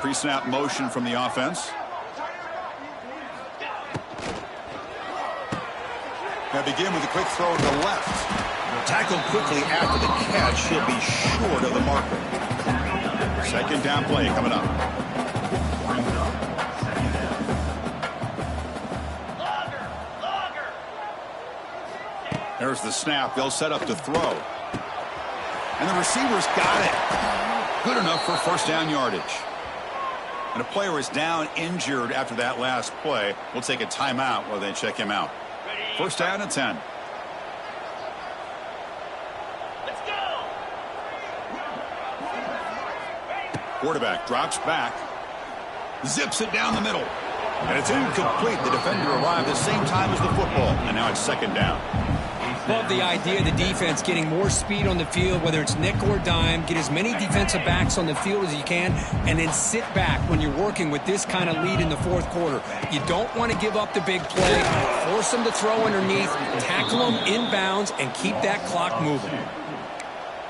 Pre-snap motion from the offense. Now begin with a quick throw to the left. Tackled quickly after the catch. He'll be short of the marker. 2nd down play coming up. There's the snap. They'll set up to throw. And the receiver's got it. Good enough for 1st down yardage. And a player is down injured after that last play. We'll take a timeout while they check him out. 1st down and 10. Let's go. Quarterback drops back. Zips it down the middle. And it's incomplete. The defender arrived at the same time as the football. And now it's 2nd down. Love the idea of the defense getting more speed on the field, whether it's nickel or dime, get as many defensive backs on the field as you can, and then sit back when you're working with this kind of lead in the 4th quarter. You don't want to give up the big play, force them to throw underneath, tackle them inbounds, and keep that clock moving.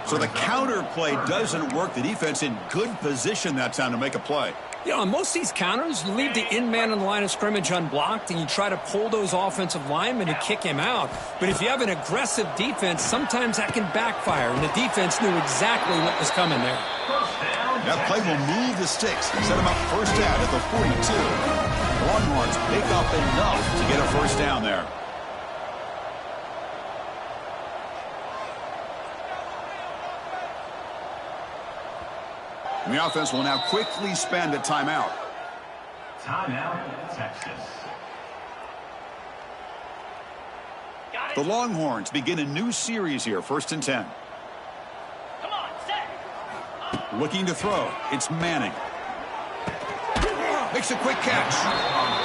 So the counter play doesn't work. The defense in good position that time to make a play. You know, on most of these counters, you leave the in-man on the line of scrimmage unblocked, and you try to pull those offensive linemen to kick him out. But if you have an aggressive defense, sometimes that can backfire, and the defense knew exactly what was coming there. That play will move the sticks. Set him up 1st down at the 42. Longhorns pick up enough to get a 1st down there. And the offense will now quickly spend a timeout. Timeout, Texas. The Longhorns begin a new series here, 1st and 10. Come on, set. Looking to throw. It's Manning. Makes a quick catch.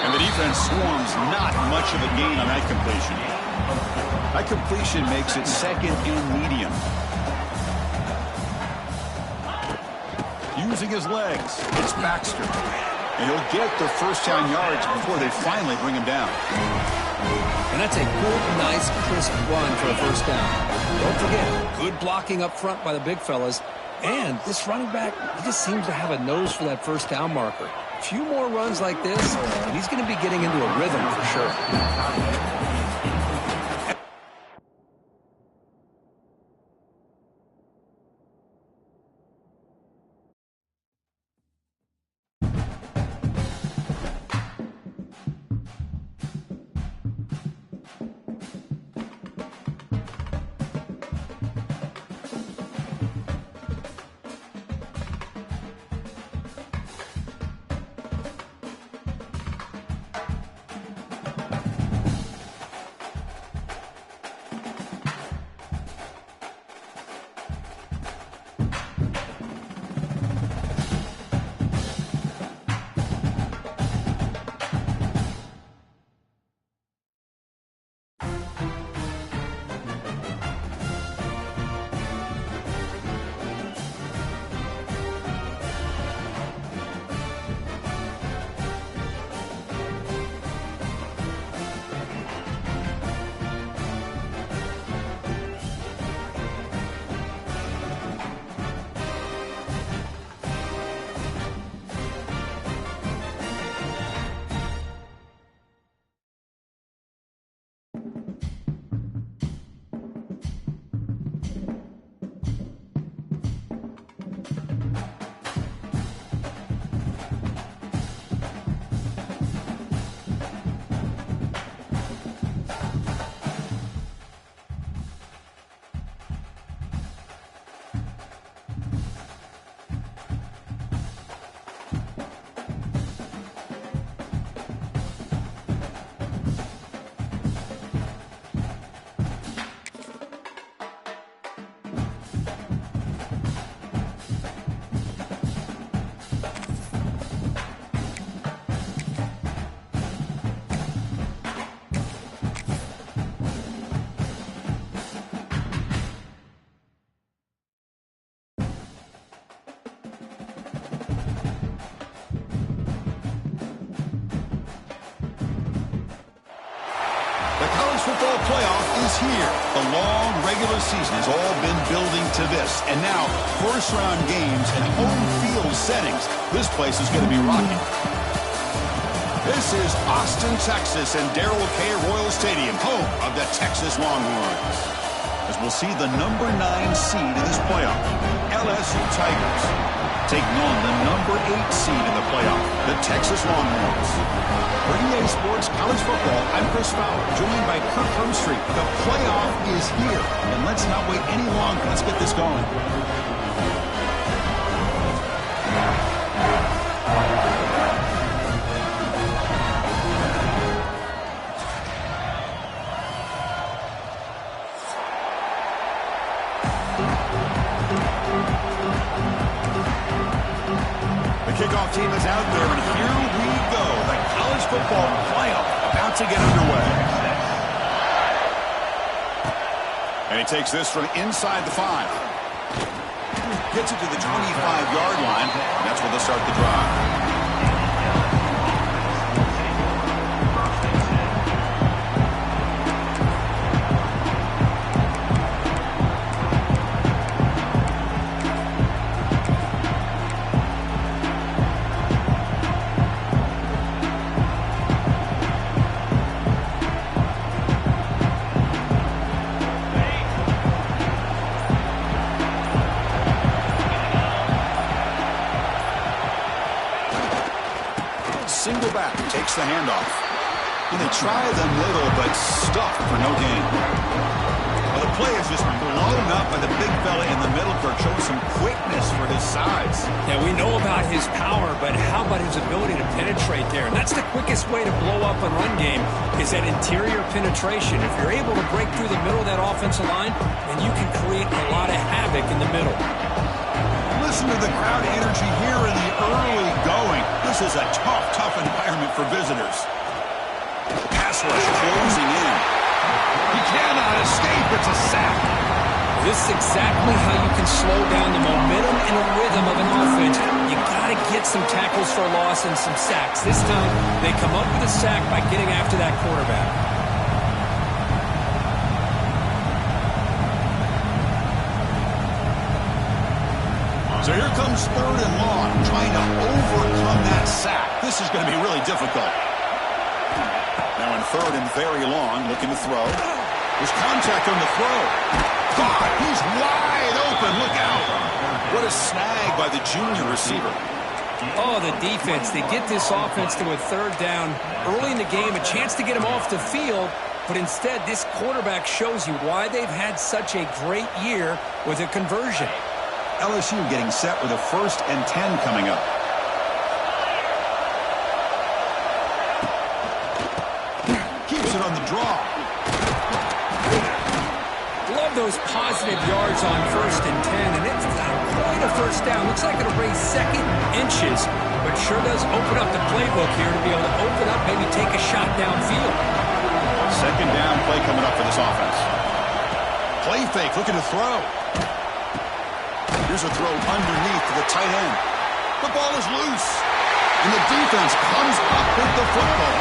And the defense swarms. Not much of a gain on that completion. That completion makes it 2nd and medium. Using his legs, it's Baxter. And he'll get the 1st down yards before they finally bring him down. And that's a good, nice, crisp run for a 1st down. Don't forget, good blocking up front by the big fellas. And this running back, he just seems to have a nose for that 1st down marker. A few more runs like this, and he's going to be getting into a rhythm for sure. NFL playoff is here. The long regular season has all been building to this. And now, first-round games and home field settings. This place is going to be rocking. This is Austin, Texas, and Darrell K. Royal Stadium, home of the Texas Longhorns. As we'll see the number 9 seed in this playoff, LSU Tigers, taking on the number 8 seed in the playoff, the Texas Longhorns. For EA Sports College Football, I'm Chris Fowler, joined by Kirk Hermstreet. The playoff is here, and let's not wait any longer. Let's get this going. Kickoff team is out there, and here we go. The college football playoff about to get underway. And he takes this from inside the 5. Gets it to the 25-yard line, and that's where they'll start the drive. Single back, takes the handoff. And they try the middle, but stuffed for no gain. Well, the play is just blown up by the big fella in the middle, Kirk, showing some quickness for his size. Yeah, we know about his power, but how about his ability to penetrate there? And that's the quickest way to blow up a run game, is that interior penetration. If you're able to break through the middle of that offensive line, then you can create a lot of havoc in the middle. Listen to the crowd energy here in the early going. This is a tough environment for visitors. Pass rush closing in. He cannot escape. It's a sack. This is exactly how you can slow down the momentum and a rhythm of an offense. You got to get some tackles for loss and some sacks. This time, they come up with a sack by getting after that quarterback. So here comes 3rd and long, trying to overcome that sack. This is going to be really difficult. Now in 3rd and very long, looking to throw. There's contact on the throw. God, he's wide open. Look out. What a snag by the junior receiver. Oh, the defense. They get this offense to a 3rd down early in the game, a chance to get him off the field. But instead, this quarterback shows you why they've had such a great year with a conversion. LSU getting set with a 1st and 10 coming up. Keeps it on the draw. Love those positive yards on 1st and 10, and it's not quite a 1st down. Looks like it'll raise 2nd inches, but sure does open up the playbook here to be able to open up, maybe take a shot downfield. 2nd down play coming up for this offense. Play fake, looking to throw. Here's a throw underneath to the tight end. The ball is loose. And the defense comes up with the football.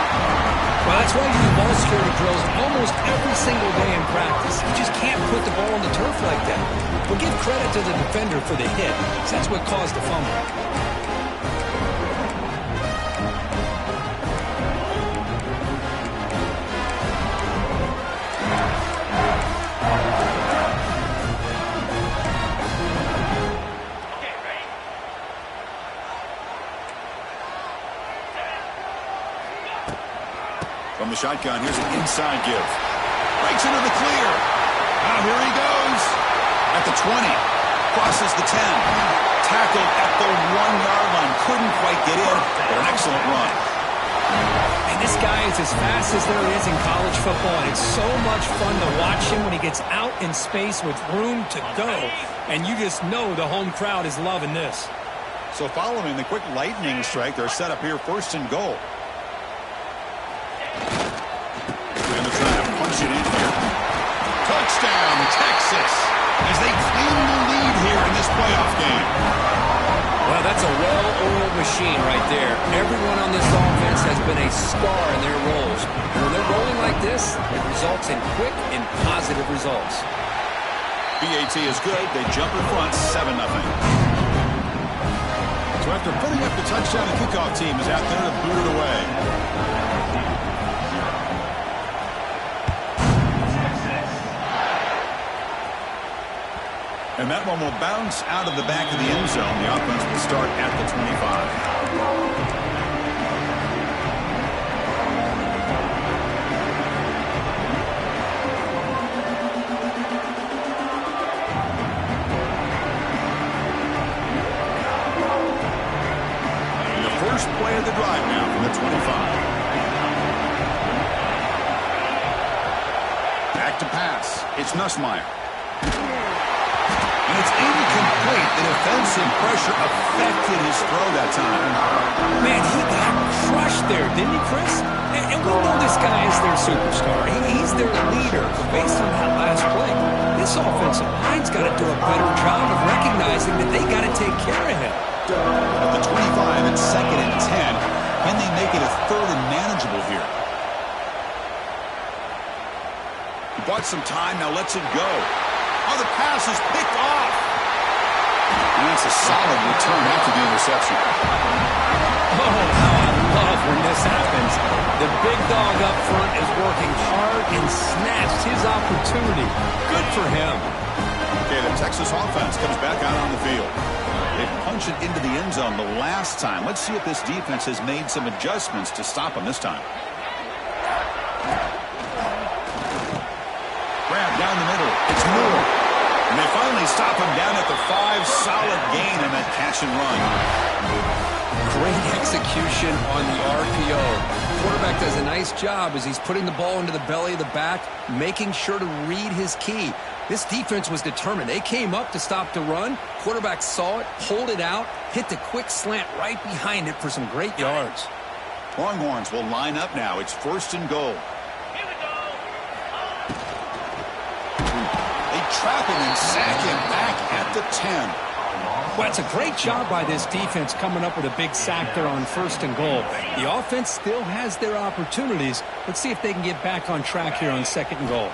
Well, that's why you do ball security drills almost every single day in practice. You just can't put the ball on the turf like that. But give credit to the defender for the hit, because that's what caused the fumble. From the shotgun, here's an inside give. Breaks into the clear. Now here he goes. At the 20. Crosses the 10. Tackled at the 1-yard line. Couldn't quite get in, but an excellent run. And this guy is as fast as there is in college football, and it's so much fun to watch him when he gets out in space with room to go. And you just know the home crowd is loving this. So following the quick lightning strike, they're set up here 1st and goal. Punch it in here. Touchdown, Texas, as they claim the lead here in this playoff game. Well, that's a well-oiled machine right there. Everyone on this offense has been a star in their roles. And when they're rolling like this, it results in quick and positive results. BAT is good. They jump in front 7-0. So after putting up the touchdown, the kickoff team is out there to boot it away. And that one will bounce out of the back of the end zone. The offense will start at the 25. First play of the drive now from the 25. Back to pass. It's Nussmeier. And it's incomplete. The defensive pressure affected his throw that time. Man, he got crushed there, didn't he, Chris? And we know this guy is their superstar. He's their leader. But based on that last play, this offensive line's got to do a better job of recognizing that they got to take care of him. At the 25, it's 2nd and 10. Can they make it a 3rd and manageable here? He bought some time, now lets it go. Oh, the pass is picked off. And that's a solid return after the interception. Oh, how I love when this happens. The big dog up front is working hard and snatched his opportunity. Good for him. Okay, the Texas offense comes back out on the field. They punched it into the end zone the last time. Let's see if this defense has made some adjustments to stop them this time. Grab down the middle. It's Moore. And they finally stop him down at the 5. Solid gain in that catch and run. Great execution on the RPO. Quarterback does a nice job as he's putting the ball into the belly of the back, making sure to read his key. This defense was determined. They came up to stop the run. Quarterback saw it, pulled it out, hit the quick slant right behind it for some great yards. Longhorns will line up now. It's 1st and goal. Here we go. They trap him and sack him back at the 10. Well, it's a great job by this defense coming up with a big sack there on 1st and goal. The offense still has their opportunities. Let's see if they can get back on track here on 2nd and goal.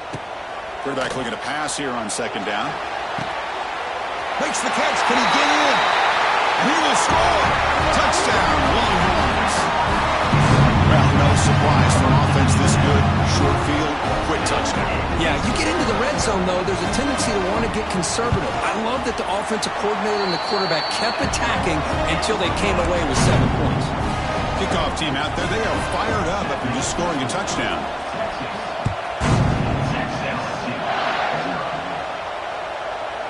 Quarterback looking to pass here on 2nd down. Makes the catch. Can he get in? And he will score. Touchdown, Longhorns. Well, no surprise for an offense this good. Short field, quick touchdown. Yeah, you get into the red zone, though, there's a tendency to want to get conservative. I love that the offensive coordinator and the quarterback kept attacking until they came away with 7 points. Kickoff team out there, they are fired up after just scoring a touchdown.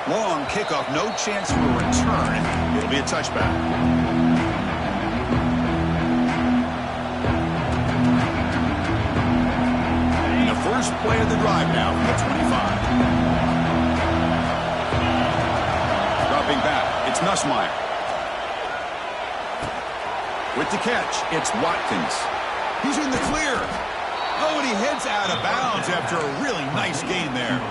Long kickoff, no chance for a return. It'll be a touchback. And the first play of the drive now from the 25. Dropping back, it's Nussmeier. With the catch, it's Watkins. He's in the clear. Oh, and he heads out of bounds after a really nice gain there.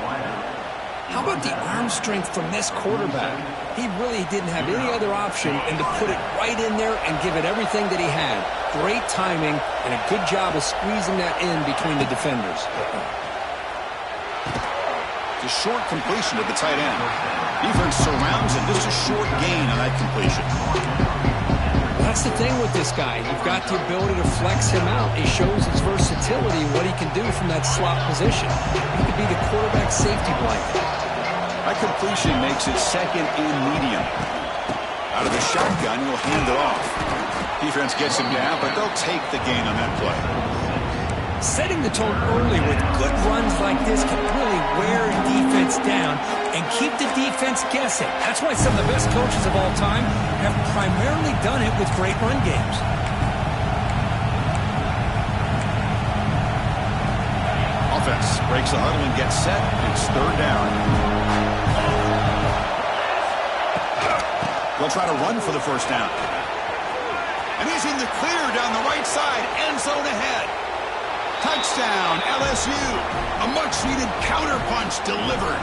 How about the arm strength from this quarterback? He really didn't have any other option than to put it right in there and give it everything that he had. Great timing and a good job of squeezing that in between the defenders. The short completion to the tight end. Defense surrounds it. Just a short gain on that completion. That's the thing with this guy. You've got the ability to flex him out. He shows his versatility, what he can do from that slot position. He could be the quarterback safety blanket. That completion makes it 2nd and medium. Out of the shotgun, he'll hand it off. Defense gets him down, but they'll take the gain on that play. Setting the tone early with good runs like this can really wear a defense down and keep the defense guessing. That's why some of the best coaches of all time have primarily done it with great run games. Offense breaks the huddle and gets set. It's 3rd down. They'll try to run for the 1st down. And he's in the clear down the right side. End zone ahead. Touchdown, LSU. A much-needed counterpunch delivered.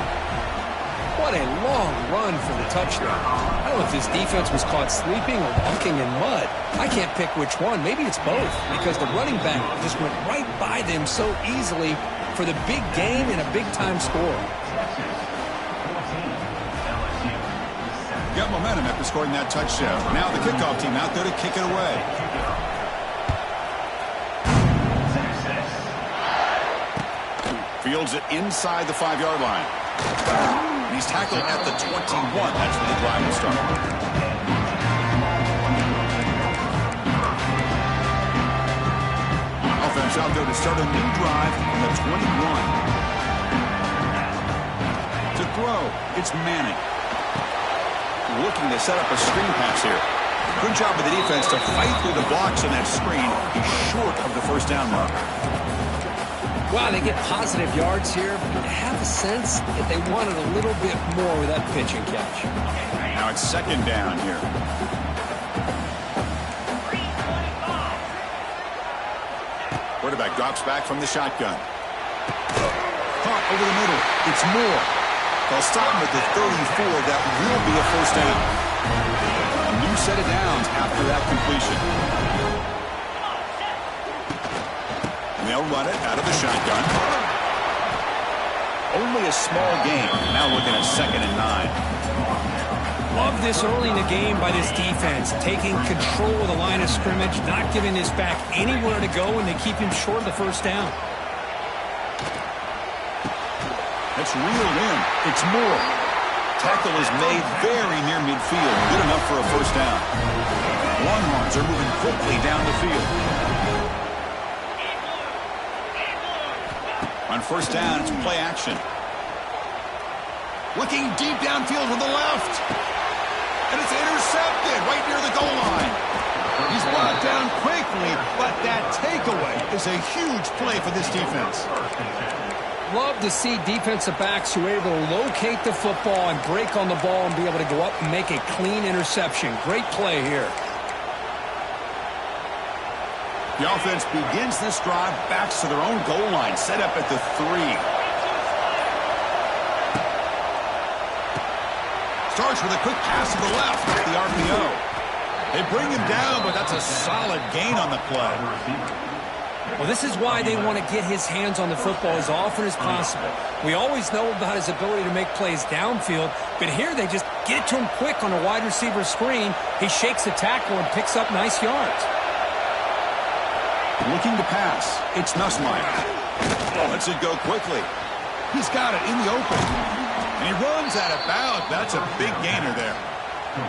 What a long run for the touchdown. I don't know if this defense was caught sleeping or walking in mud. I can't pick which one. Maybe it's both, because the running back just went right by them so easily for the big gain and a big-time score. Got momentum after scoring that touchdown. Now the kickoff team out there to kick it away. Fields it inside the 5-yard line. He's tackled at the 21. That's where the drive will start. Offense out there to start a new drive on the 21. To throw, it's Manning. Looking to set up a screen pass here. Good job of the defense to fight through the blocks on that screen. He's short of the first down mark. Wow, they get positive yards here, but I have a sense that they wanted a little bit more with that pitch and catch. Now it's second down here. Quarterback drops back from the shotgun. Caught over the middle. It's Moore. They'll stop him at the 34. That will be a first down. A new set of downs after that completion. And they'll run it out of the shotgun. Only a small gain. Now looking at 2nd and 9. Love this early in the game by this defense, taking control of the line of scrimmage, not giving this back anywhere to go, and they keep him short of the first down. It's reeled in. It's Moore. Tackle is made very near midfield. Good enough for a first down. Longhorns are moving quickly down the field. On first down, it's play action. Looking deep downfield to the left. And it's intercepted right near the goal line. He's brought down quickly, but that takeaway is a huge play for this defense. Love to see defensive backs who are able to locate the football and break on the ball and be able to go up and make a clean interception. Great play here. The offense begins this drive, backs to their own goal line, set up at the 3. Starts with a quick pass to the left, the RPO. They bring him down, but that's a solid gain on the play. Well, this is why they want to get his hands on the football as often as possible. We always know about his ability to make plays downfield, but here they just get it to him quick on a wide receiver screen. He shakes the tackle and picks up nice yards. Looking to pass. It's Nussmeier. Oh, lets it go quickly. He's got it in the open. And he runs out of bounds. That's a big gainer there.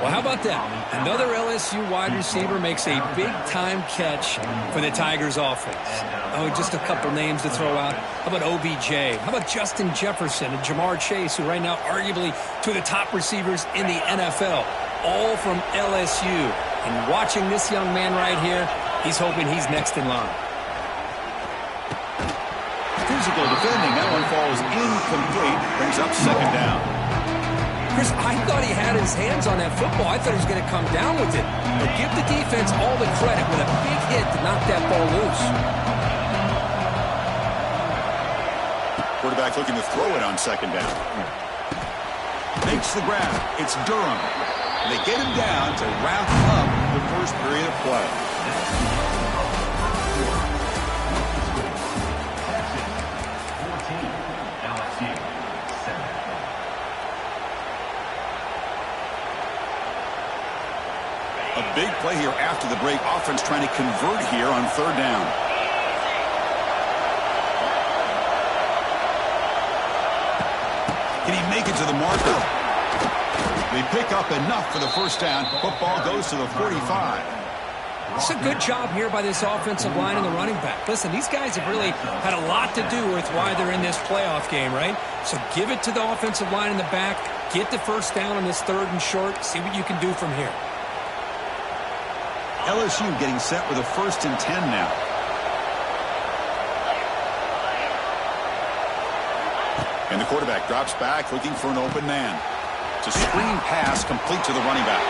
Well, how about that? Another LSU wide receiver makes a big-time catch for the Tigers offense. Oh, just a couple names to throw out. How about OBJ? How about Justin Jefferson and Jamar Chase, who right now arguably two of the top receivers in the NFL, all from LSU. And watching this young man right here, he's hoping he's next in line. Physical defending. That one falls incomplete. Brings up second down. Chris, I thought he had his hands on that football. I thought he was going to come down with it. But give the defense all the credit with a big hit to knock that ball loose. Quarterback looking to throw it on second down. Makes the grab. It's Durham. They get him down to wrap up the first period of play. A big play here after the break. Offense trying to convert here on third down. Can he make it to the marker? They pick up enough for the first down. Football goes to the 45. It's a good job here by this offensive line and the running back. Listen, these guys have really had a lot to do with why they're in this playoff game, right? So give it to the offensive line in the back. Get the first down on this third and short. See what you can do from here. LSU getting set with a 1st and 10 now. And the quarterback drops back looking for an open man. It's a screen pass complete to the running back.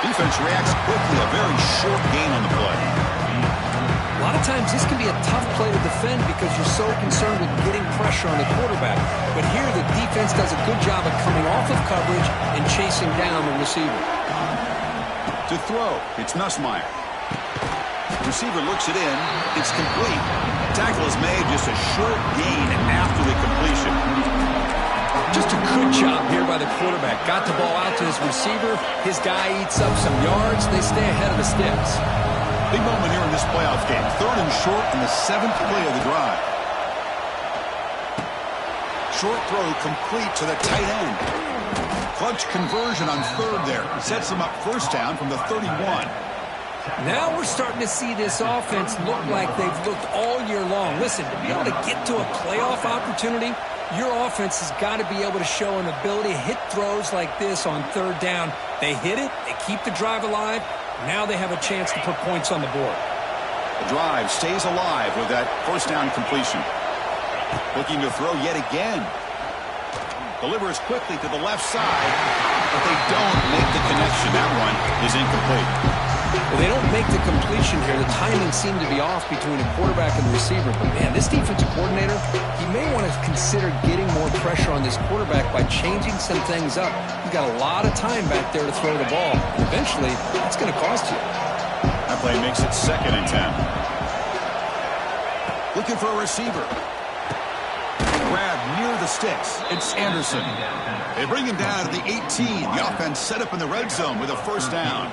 Defense reacts quickly. A very short gain on the play. A lot of times this can be a tough play to defend because you're so concerned with getting pressure on the quarterback. but here the defense does a good job of coming off of coverage and chasing down the receiver. To throw, it's Nussmeier. Receiver looks it in. It's complete. Tackle is made, just a short gain after the completion. Just a good job here by the quarterback. Got the ball out to his receiver. His guy eats up some yards. They stay ahead of the sticks. Big moment here in this playoff game. 3rd and short in the 7th play of the drive. Short throw complete to the tight end. Clutch conversion on 3rd there. Sets them up 1st down from the 31. Now we're starting to see this offense look like they've looked all year long. Listen, to be able to get to a playoff opportunity, your offense has got to be able to show an ability to hit throws like this on 3rd down. They hit it, they keep the drive alive. Now they have a chance to put points on the board. The drive stays alive with that 1st down completion. Looking to throw yet again. Delivers quickly to the left side, but they don't make the connection. That one is incomplete. Well, they don't make the completion here. The timing seemed to be off between a quarterback and the receiver. But, man, this defensive coordinator, he may want to consider getting more pressure on this quarterback by changing some things up. He's got a lot of time back there to throw the ball. And eventually, that's going to cost you. That play makes it 2nd and 10. Looking for a receiver. Grab near the sticks. It's Anderson. They bring him down to the 18. The offense set up in the red zone with a 1st down.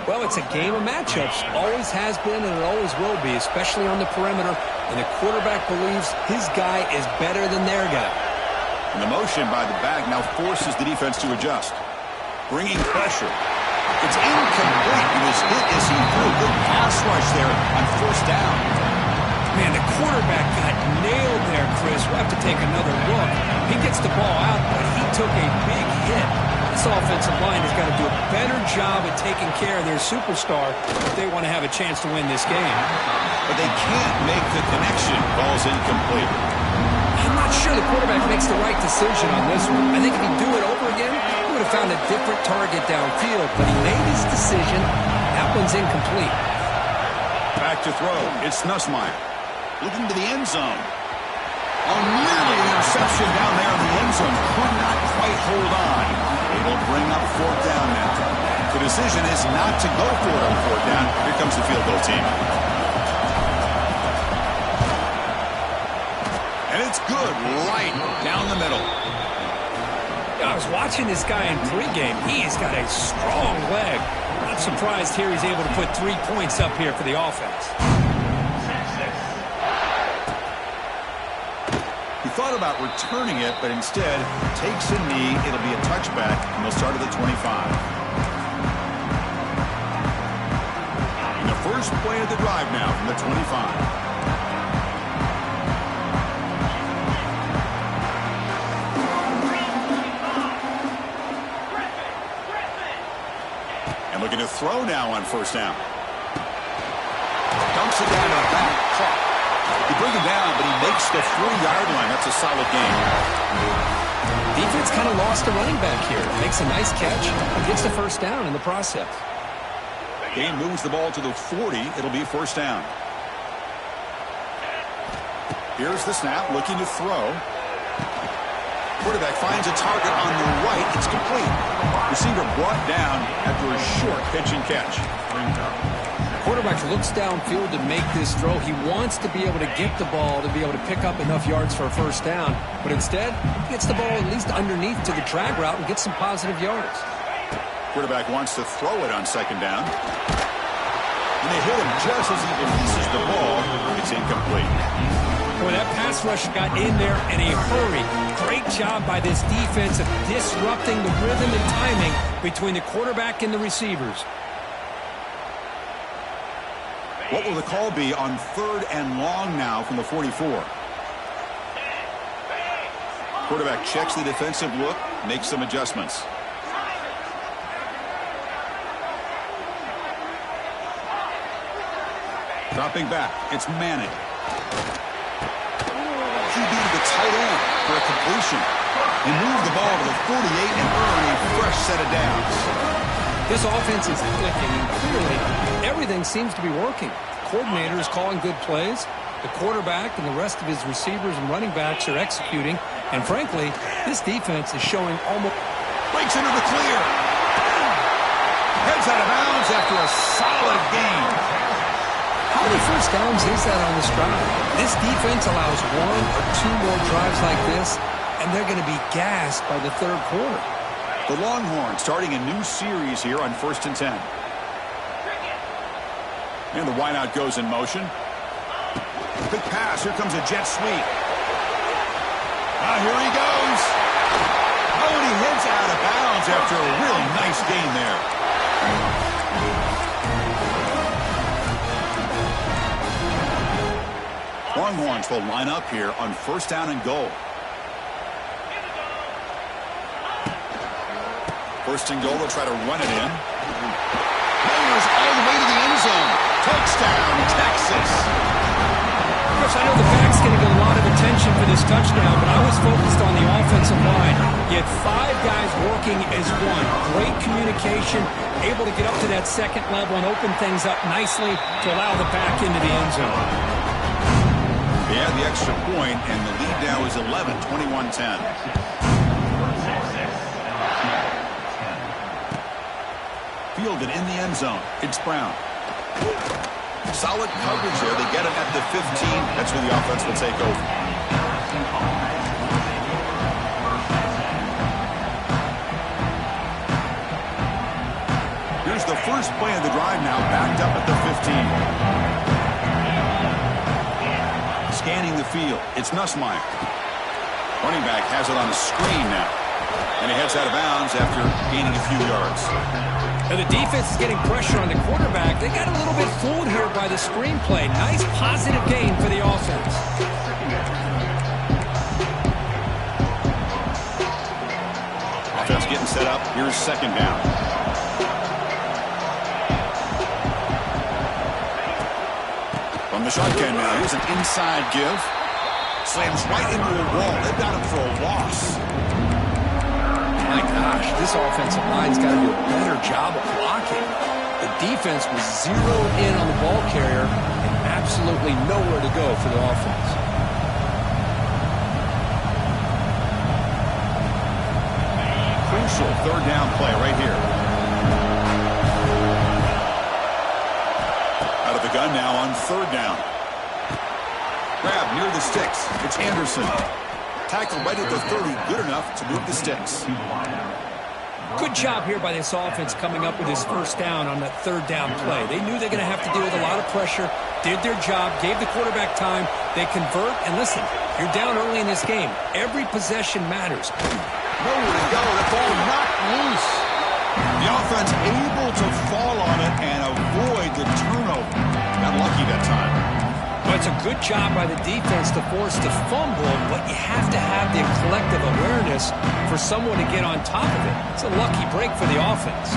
Well, it's a game of matchups. Always has been and it always will be, especially on the perimeter. And the quarterback believes his guy is better than their guy. And the motion by the back now forces the defense to adjust. Bringing pressure. It's incomplete. He was hit as he threw a good pass rush there on 1st down. Man, the quarterback got nailed there, Chris. We'll have to take another look. He gets the ball out, but he took a big hit. This offensive line has got to do a better job at taking care of their superstar if they want to have a chance to win this game. But they can't make the connection. Ball's incomplete. I'm not sure the quarterback makes the right decision on this one. I think if he'd do it over again, he would have found a different target downfield. But he made his decision. That one's incomplete. Back to throw. It's Nussmeier. Looking to the end zone. Oh, nearly an interception down there in the end zone. Could not quite hold on. It'll bring up 4th down now. The decision is not to go for it on 4th down. Here comes the field goal team. And it's good right down the middle. I was watching this guy in pregame. He's got a strong leg. Not surprised here he's able to put 3 points up here for the offense. He thought about returning it, but instead takes a knee. It'll be a touchback, and they'll start at the 25. And the first play of the drive now from the 25. And looking to throw now on 1st down. Dumps it down to the back. Caught. He brings him down, but he makes the 40-yard line. That's a solid game. Defense kind of lost a running back here. Makes a nice catch. Gets the 1st down in the process. Game moves the ball to the 40. It'll be 1st down. Here's the snap, looking to throw. Quarterback finds a target on the right. It's complete. Receiver brought down after a short pitch and catch. Quarterback looks downfield to make this throw. He wants to be able to get the ball to be able to pick up enough yards for a 1st down. But instead, he gets the ball at least underneath to the drag route and gets some positive yards. Quarterback wants to throw it on 2nd down. And they hit him just as he releases the ball. It's incomplete. Boy, that pass rush got in there in a hurry. Great job by this defense of disrupting the rhythm and timing between the quarterback and the receivers. What will the call be on 3rd and long now from the 44? Quarterback checks the defensive look, makes some adjustments. Dropping back, it's Manning. QB to the tight end for a completion. He moved the ball to the 48 and earned a fresh set of downs. This offense is clicking, and clearly everything seems to be working. The coordinator is calling good plays. The quarterback and the rest of his receivers and running backs are executing. And frankly, this defense is showing almost... Breaks into the clear. Heads out of bounds after a solid gain. How many first downs is that on this drive? This defense allows 1 or 2 more drives like this, and they're going to be gassed by the third quarter. The Longhorns starting a new series here on 1st and 10. And the wideout goes in motion. Quick pass. Here comes a jet sweep. Here he goes. Oh, and he heads out of bounds after a really nice gain there. Longhorns will line up here on 1st down and goal. 1st and goal, they'll try to run it in. Mayors all the way to the end zone. Touchdown, Texas. Chris, I know the back's getting a lot of attention for this touchdown, but I was focused on the offensive line. You had 5 guys working as one. Great communication, able to get up to that second level and open things up nicely to allow the back into the end zone. They had the extra point, and the lead now is 11, 21-10. Fielded in the end zone. It's Brown. Solid coverage there. They get him at the 15. That's where the offense will take over. Here's the first play of the drive now, backed up at the 15. Scanning the field. It's Nussmeier. Running back has it on the screen now. And he heads out of bounds after gaining a few yards. And the defense is getting pressure on the quarterback. They got a little bit fooled here by the screenplay. Nice positive gain for the offense. Offense getting set up. Here's 2nd down. From the shotgun now. Here's an inside give. Slams right into a wall. They've got him for a loss. My gosh, this offensive line's got to do a better job of blocking. The defense was zeroed in on the ball carrier and absolutely nowhere to go for the offense. Crucial 3rd down play right here. Out of the gun now on 3rd down. Grab near the sticks. It's Anderson. Tackle right at the 30. Good enough to move the sticks. Good job here by this offense coming up with his 1st down on that 3rd down play. They knew they're going to have to deal with a lot of pressure, did their job, gave the quarterback time. They convert, and listen, you're down early in this game. Every possession matters. Nowhere to go. The ball knocked loose. The offense able to fall on it and avoid the turnover. Got lucky that time. But it's a good job by the defense to force the fumble, but you have to have the collective awareness for someone to get on top of it. It's a lucky break for the offense.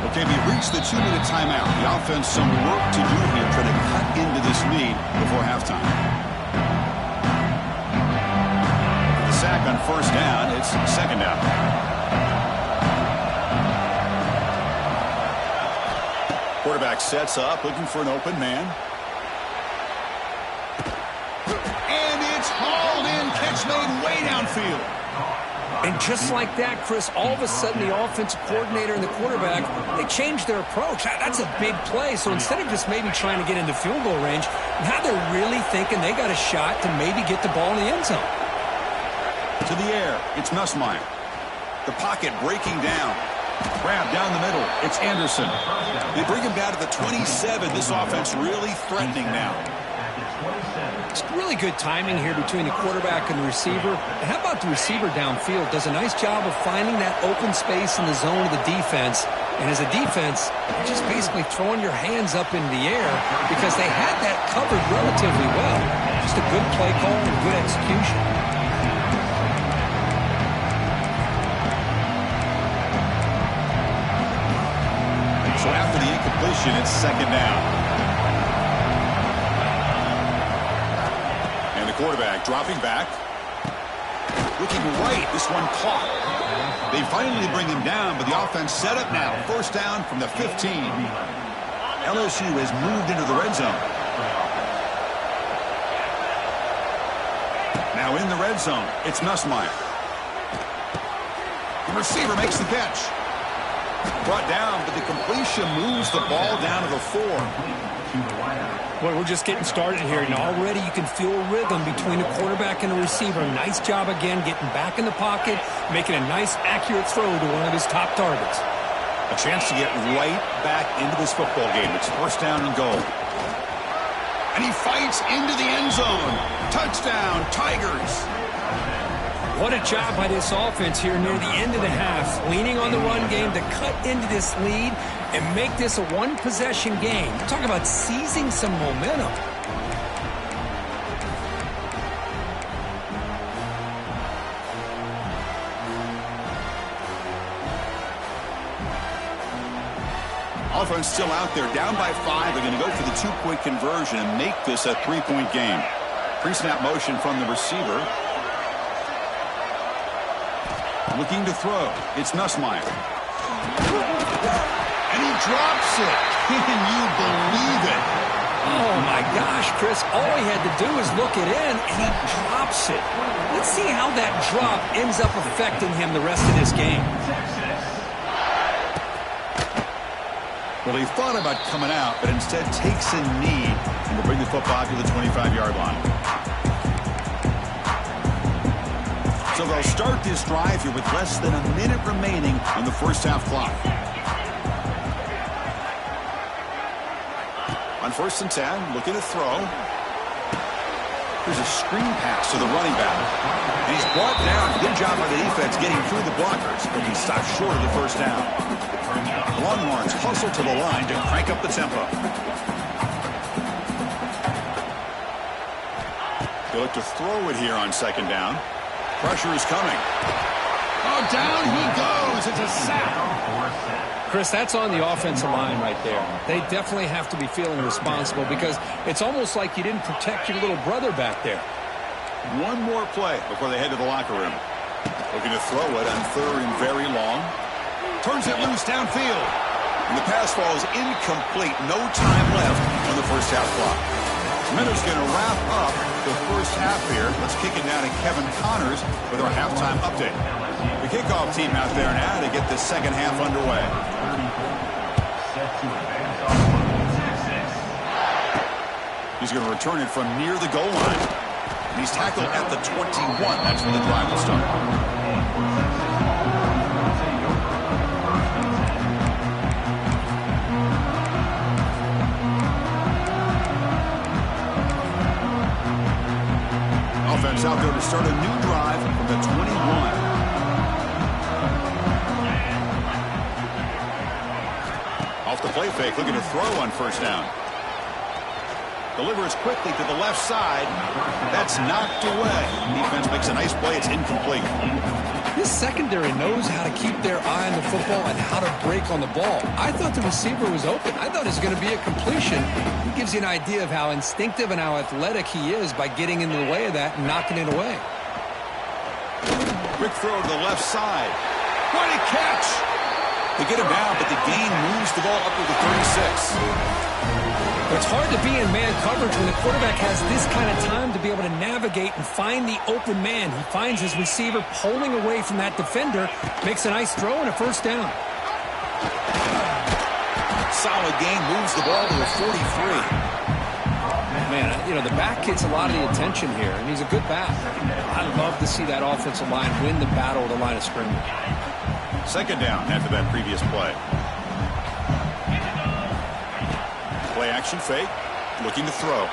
Okay, we reached the 2-minute timeout. The offense some work to do here, trying to cut into this lead before halftime. The sack on 1st down. It's 2nd down. Quarterback sets up, looking for an open man. And it's hauled in. Catch made way downfield. And just like that, Chris, all of a sudden the offensive coordinator and the quarterback, they changed their approach. That's a big play. So instead of just maybe trying to get into field goal range, now they're really thinking they got a shot to maybe get the ball in the end zone. To the air. It's Nussmeier. The pocket breaking down. Grab down the middle. It's Anderson. They bring him down to the 27. This offense really threatening now. It's really good timing here between the quarterback and the receiver. And how about the receiver downfield? Does a nice job of finding that open space in the zone of the defense. And as a defense, just basically throwing your hands up in the air because they had that covered relatively well. Just a good play call and good execution. So after the incompletion, it's 2nd down. And the quarterback dropping back. Looking right, this one caught. They finally bring him down, but the offense set up now. 1st down from the 15. LSU has moved into the red zone. Now in the red zone, it's Nussmeier. The receiver makes the catch. Brought down, but the completion moves the ball down to the 4. Well, we're just getting started here, and already you can feel a rhythm between the quarterback and the receiver. Nice job again getting back in the pocket, making a nice, accurate throw to one of his top targets. A chance to get right back into this football game. It's first down and goal. And he fights into the end zone. Touchdown, Tigers. What a job by this offense here near the end of the half, leaning on the run game to cut into this lead and make this a one-possession game. Talk about seizing some momentum. Offense still out there, down by 5. They're going to go for the 2-point conversion and make this a 3-point game. Pre-snap motion from the receiver. Looking to throw. It's Nussmeier. And he drops it. Can you believe it? Oh, my gosh, Chris. All he had to do was look it in, and he drops it. Let's see how that drop ends up affecting him the rest of this game. Well, he thought about coming out, but instead takes a knee and will bring the football to the 25-yard line. So they'll start this drive here with less than a minute remaining on the first half clock. On 1st and 10, looking to throw. There's a screen pass to the running back. And he's brought down. Good job by the defense getting through the blockers, but he stopped short of the first down. The Longhorns hustle to the line to crank up the tempo. They look to throw it here on 2nd down. Pressure is coming. Oh, down he goes. It's a sack. Chris, that's on the offensive line right there. They definitely have to be feeling responsible because it's almost like you didn't protect your little brother back there. One more play before they head to the locker room. Looking to throw it on 3rd and very long. Turns it loose downfield. And the pass falls incomplete. No time left on the first half clock. Minutes going to wrap up the first half here. Let's kick it down to Kevin Connors with our halftime update. The kickoff team out there now to get the second half underway. He's going to return it from near the goal line. And he's tackled at the 21. That's when the drive will start. Offense out there to start a new drive from the 21. Off the play fake, looking to throw on 1st down. Delivers quickly to the left side. That's knocked away. Defense makes a nice play. It's incomplete. This secondary knows how to keep their eye on the football and how to break on the ball. I thought the receiver was open. I thought it was going to be a completion. It gives you an idea of how instinctive and how athletic he is by getting in the way of that and knocking it away. Quick throw to the left side. What a catch! They get him down, but the gain moves the ball up to the 36. It's hard to be in man coverage when the quarterback has this kind of time to be able to navigate and find the open man. He finds his receiver pulling away from that defender, makes a nice throw and a 1st down. Solid gain, moves the ball to the 43. Man, you know, the back gets a lot of the attention here, and he's a good back. I love to see that offensive line win the battle at the line of scrimmage. 2nd down after that previous play. Play action fake, looking to throw.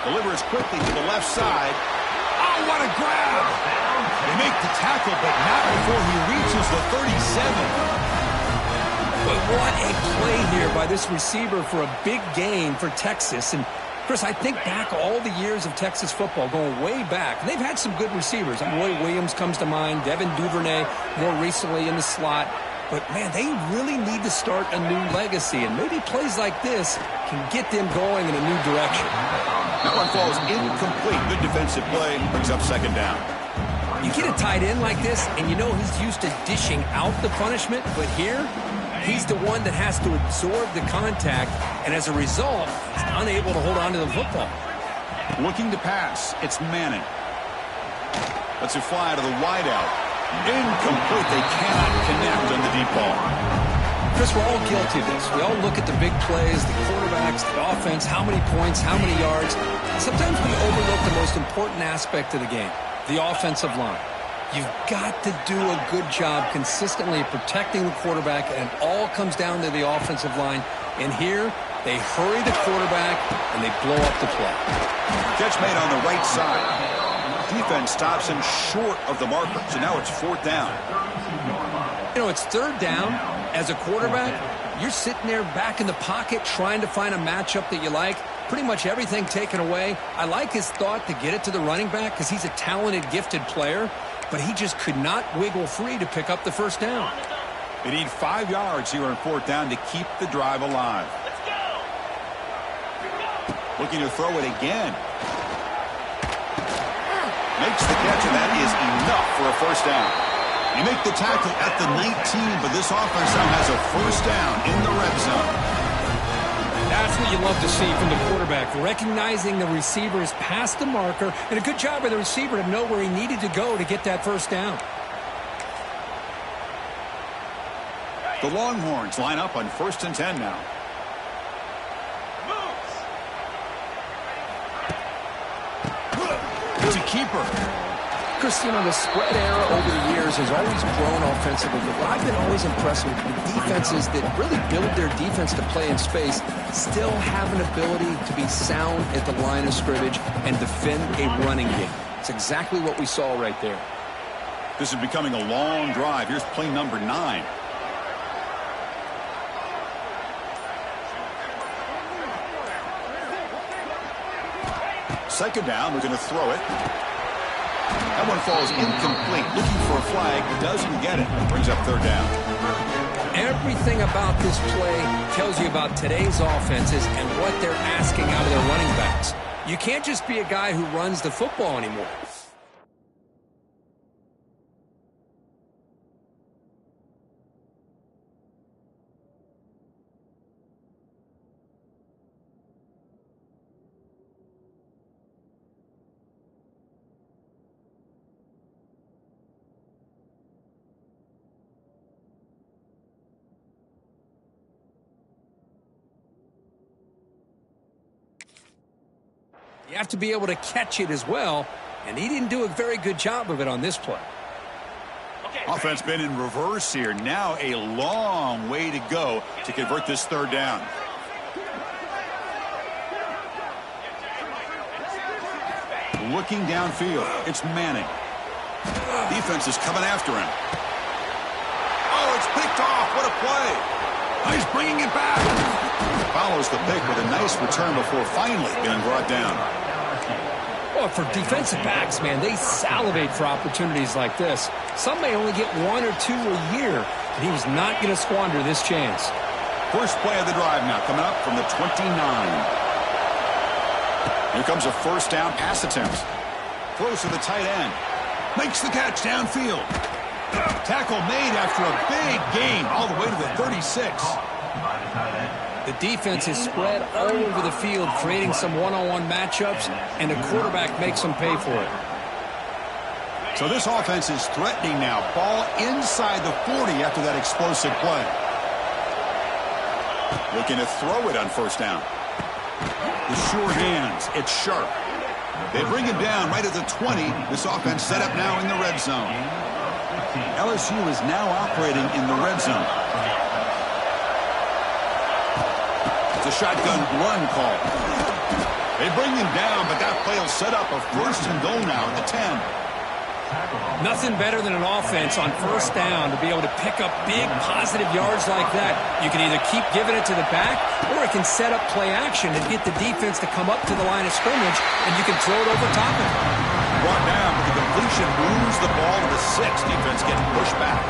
Delivers quickly to the left side. Oh, what a grab! They make the tackle, but not before he reaches the 37. But what a play here by this receiver for a big gain for Texas. And Chris, I think back all the years of Texas football, going way back. They've had some good receivers. Roy Williams comes to mind, Devin Duvernay more recently in the slot. But, man, they really need to start a new legacy, and maybe plays like this can get them going in a new direction. That one falls incomplete. Good defensive play. Brings up 2nd down. You get a tight end like this, and you know he's used to dishing out the punishment, but here, He's the one that has to absorb the contact, and as a result, he's unable to hold on to the football. Looking to pass. It's Manning. Lets it fly to the wideout. Incomplete. They cannot connect on the deep ball. Chris, we're all guilty of this. We all look at the big plays, the quarterbacks, the offense, how many points, how many yards. Sometimes we overlook the most important aspect of the game, the offensive line. You've got to do a good job consistently protecting the quarterback, and it all comes down to the offensive line. And here, they hurry the quarterback, and they blow up the play. Catch made on the right side. Defense stops him short of the marker, so now it's 4th down. You know, it's 3rd down. As a quarterback, you're sitting there back in the pocket trying to find a matchup that you like. Pretty much everything taken away. I like his thought to get it to the running back because he's a talented, gifted player, but he just could not wiggle free to pick up the 1st down. They need 5 yards here on 4th down to keep the drive alive. Looking to throw it again. Makes the catch, and that is enough for a 1st down. You make the tackle at the 19, but this offense now has a 1st down in the red zone. That's what you love to see from the quarterback, recognizing the receiver is past the marker, and a good job by the receiver to know where he needed to go to get that 1st down. The Longhorns line up on 1st and 10 now. It's a keeper. Chris, you know, the spread era over the years has always grown offensively, but what I've been always impressed with the defenses that really build their defense to play in space still have an ability to be sound at the line of scrimmage and defend a running game. It's exactly what we saw right there. This is becoming a long drive. Here's play number 9. Second down, we're going to throw it. That one falls incomplete. Looking for a flag, doesn't get it. Brings up 3rd down. Everything about this play tells you about today's offenses and what they're asking out of their running backs. You can't just be a guy who runs the football anymore. You have to be able to catch it as well, and he didn't do a very good job of it on this play. Offense been in reverse here. Now a long way to go to convert this 3rd down. Looking downfield, it's Manning. Defense is coming after him. Oh, it's picked off. What a play. Oh, he's bringing it back. Follows the pick with a nice return before finally being brought down. Well, for defensive backs, man, they salivate for opportunities like this. Some may only get 1 or 2 a year, and he was not going to squander this chance. First play of the drive now coming up from the 29. Here comes a 1st down pass attempt. Throws to the tight end. Makes the catch downfield. Tackle made after a big gain all the way to the 36. The defense is spread all over the field, creating some one-on-one matchups, and the quarterback makes them pay for it. So this offense is threatening now. Ball inside the 40 after that explosive play. Looking to throw it on 1st down. The short hands. It's sharp. They bring him down right at the 20. This offense set up now in the red zone. LSU is now operating in the red zone. It's a shotgun run call. They bring him down, but that play will set up a 1st and goal now at the 10. Nothing better than an offense on 1st down to be able to pick up big positive yards like that. You can either keep giving it to the back, or it can set up play action and get the defense to come up to the line of scrimmage, and you can throw it over top of it. Brought down, but the completion moves the ball to the 6. Defense getting pushed back.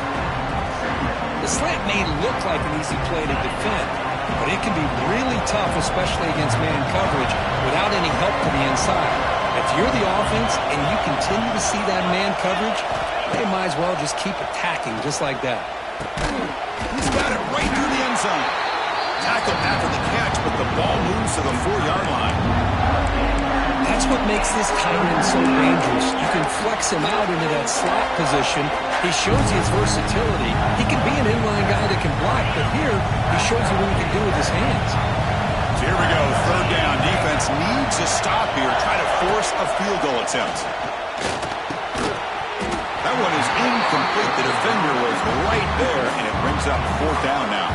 The slant may look like an easy play to defend, but it can be really tough, especially against man coverage, without any help to the inside. If you're the offense and you continue to see that man coverage, they might as well just keep attacking just like that. He's got it right through the end zone. Tackled after the catch, but the ball moves to the 4-yard line. That's what makes this tight end so dangerous. You can flex him out into that slot position. He shows you his versatility. He can be an inline guy that can block, but here he shows you what he can do with his hands. So here we go, 3rd down. Defense needs a stop here, try to force a field goal attempt. That one is incomplete. The defender was right there, and it brings up 4th down now.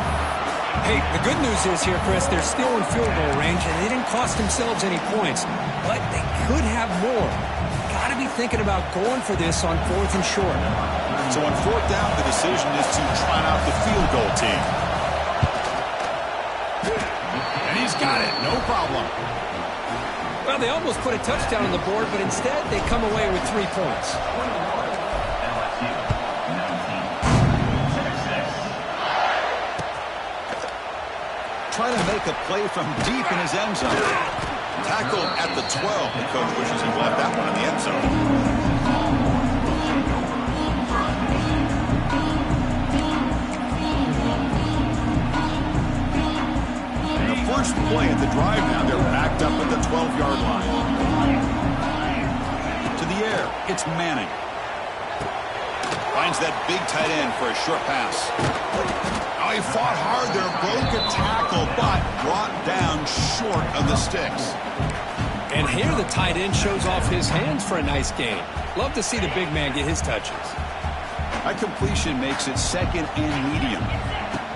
Hey, the good news is here, Chris, they're still in field goal range, and they didn't cost themselves any points, but they could have more. Got to be thinking about going for this on 4th and short. So on 4th down, the decision is to try out the field goal team. And he's got it, no problem. Well, they almost put a touchdown on the board, but instead they come away with 3 points. Trying to make a play from deep in his end zone. Tackled at the 12. The coach wishes he left that one in the end zone. The first play at the drive now, they're backed up at the 12-yard line. To the air, it's Manning. Finds that big tight end for a short pass. Oh, he fought hard there, broke a tackle, but brought down short of the sticks. And here the tight end shows off his hands for a nice gain. Love to see the big man get his touches. That completion makes it 2nd and medium.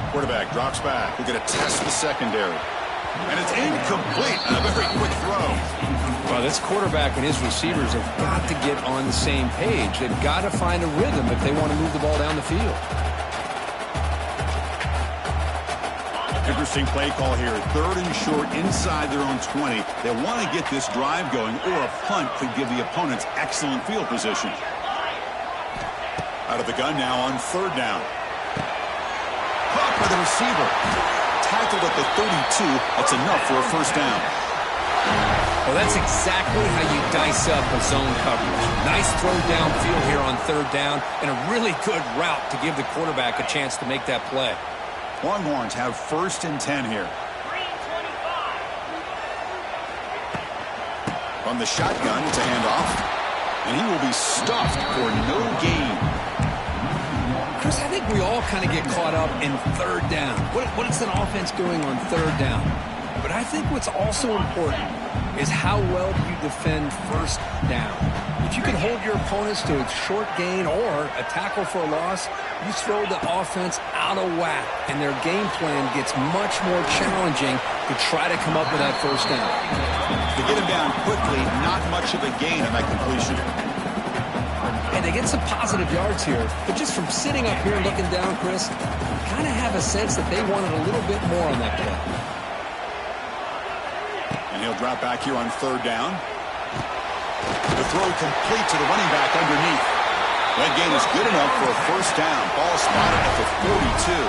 Quarterback drops back. We're going to test the secondary. And it's incomplete on a very quick throw. Well, this quarterback and his receivers have got to get on the same page. They've got to find a rhythm if they want to move the ball down the field. Interesting play call here. 3rd and short inside their own 20. They want to get this drive going, or a punt could give the opponents excellent field position. Out of the gun now on 3rd down. Caught by the receiver. Tackled at the 32. That's enough for a 1st down. Well, that's exactly how you dice up a zone coverage. Nice throw downfield here on 3rd down, and a really good route to give the quarterback a chance to make that play. Longhorns have 1st and 10 here. From the shotgun to hand off. And he will be stuffed for no gain. Chris, I think we all kind of get caught up in 3rd down. What is an offense doing on 3rd down? But I think what's also important is how well you defend 1st down. If you can hold your opponents to a short gain or a tackle for a loss, you throw the offense out of whack, and their game plan gets much more challenging to try to come up with that 1st down. To get him down quickly, not much of a gain on that completion. And they get some positive yards here, but just from sitting up here and looking down, Chris, kind of have a sense that they wanted a little bit more on that play. And he'll drop back here on 3rd down. The throw complete to the running back underneath. That gain is good enough for a 1st down. Ball spotted at the 42.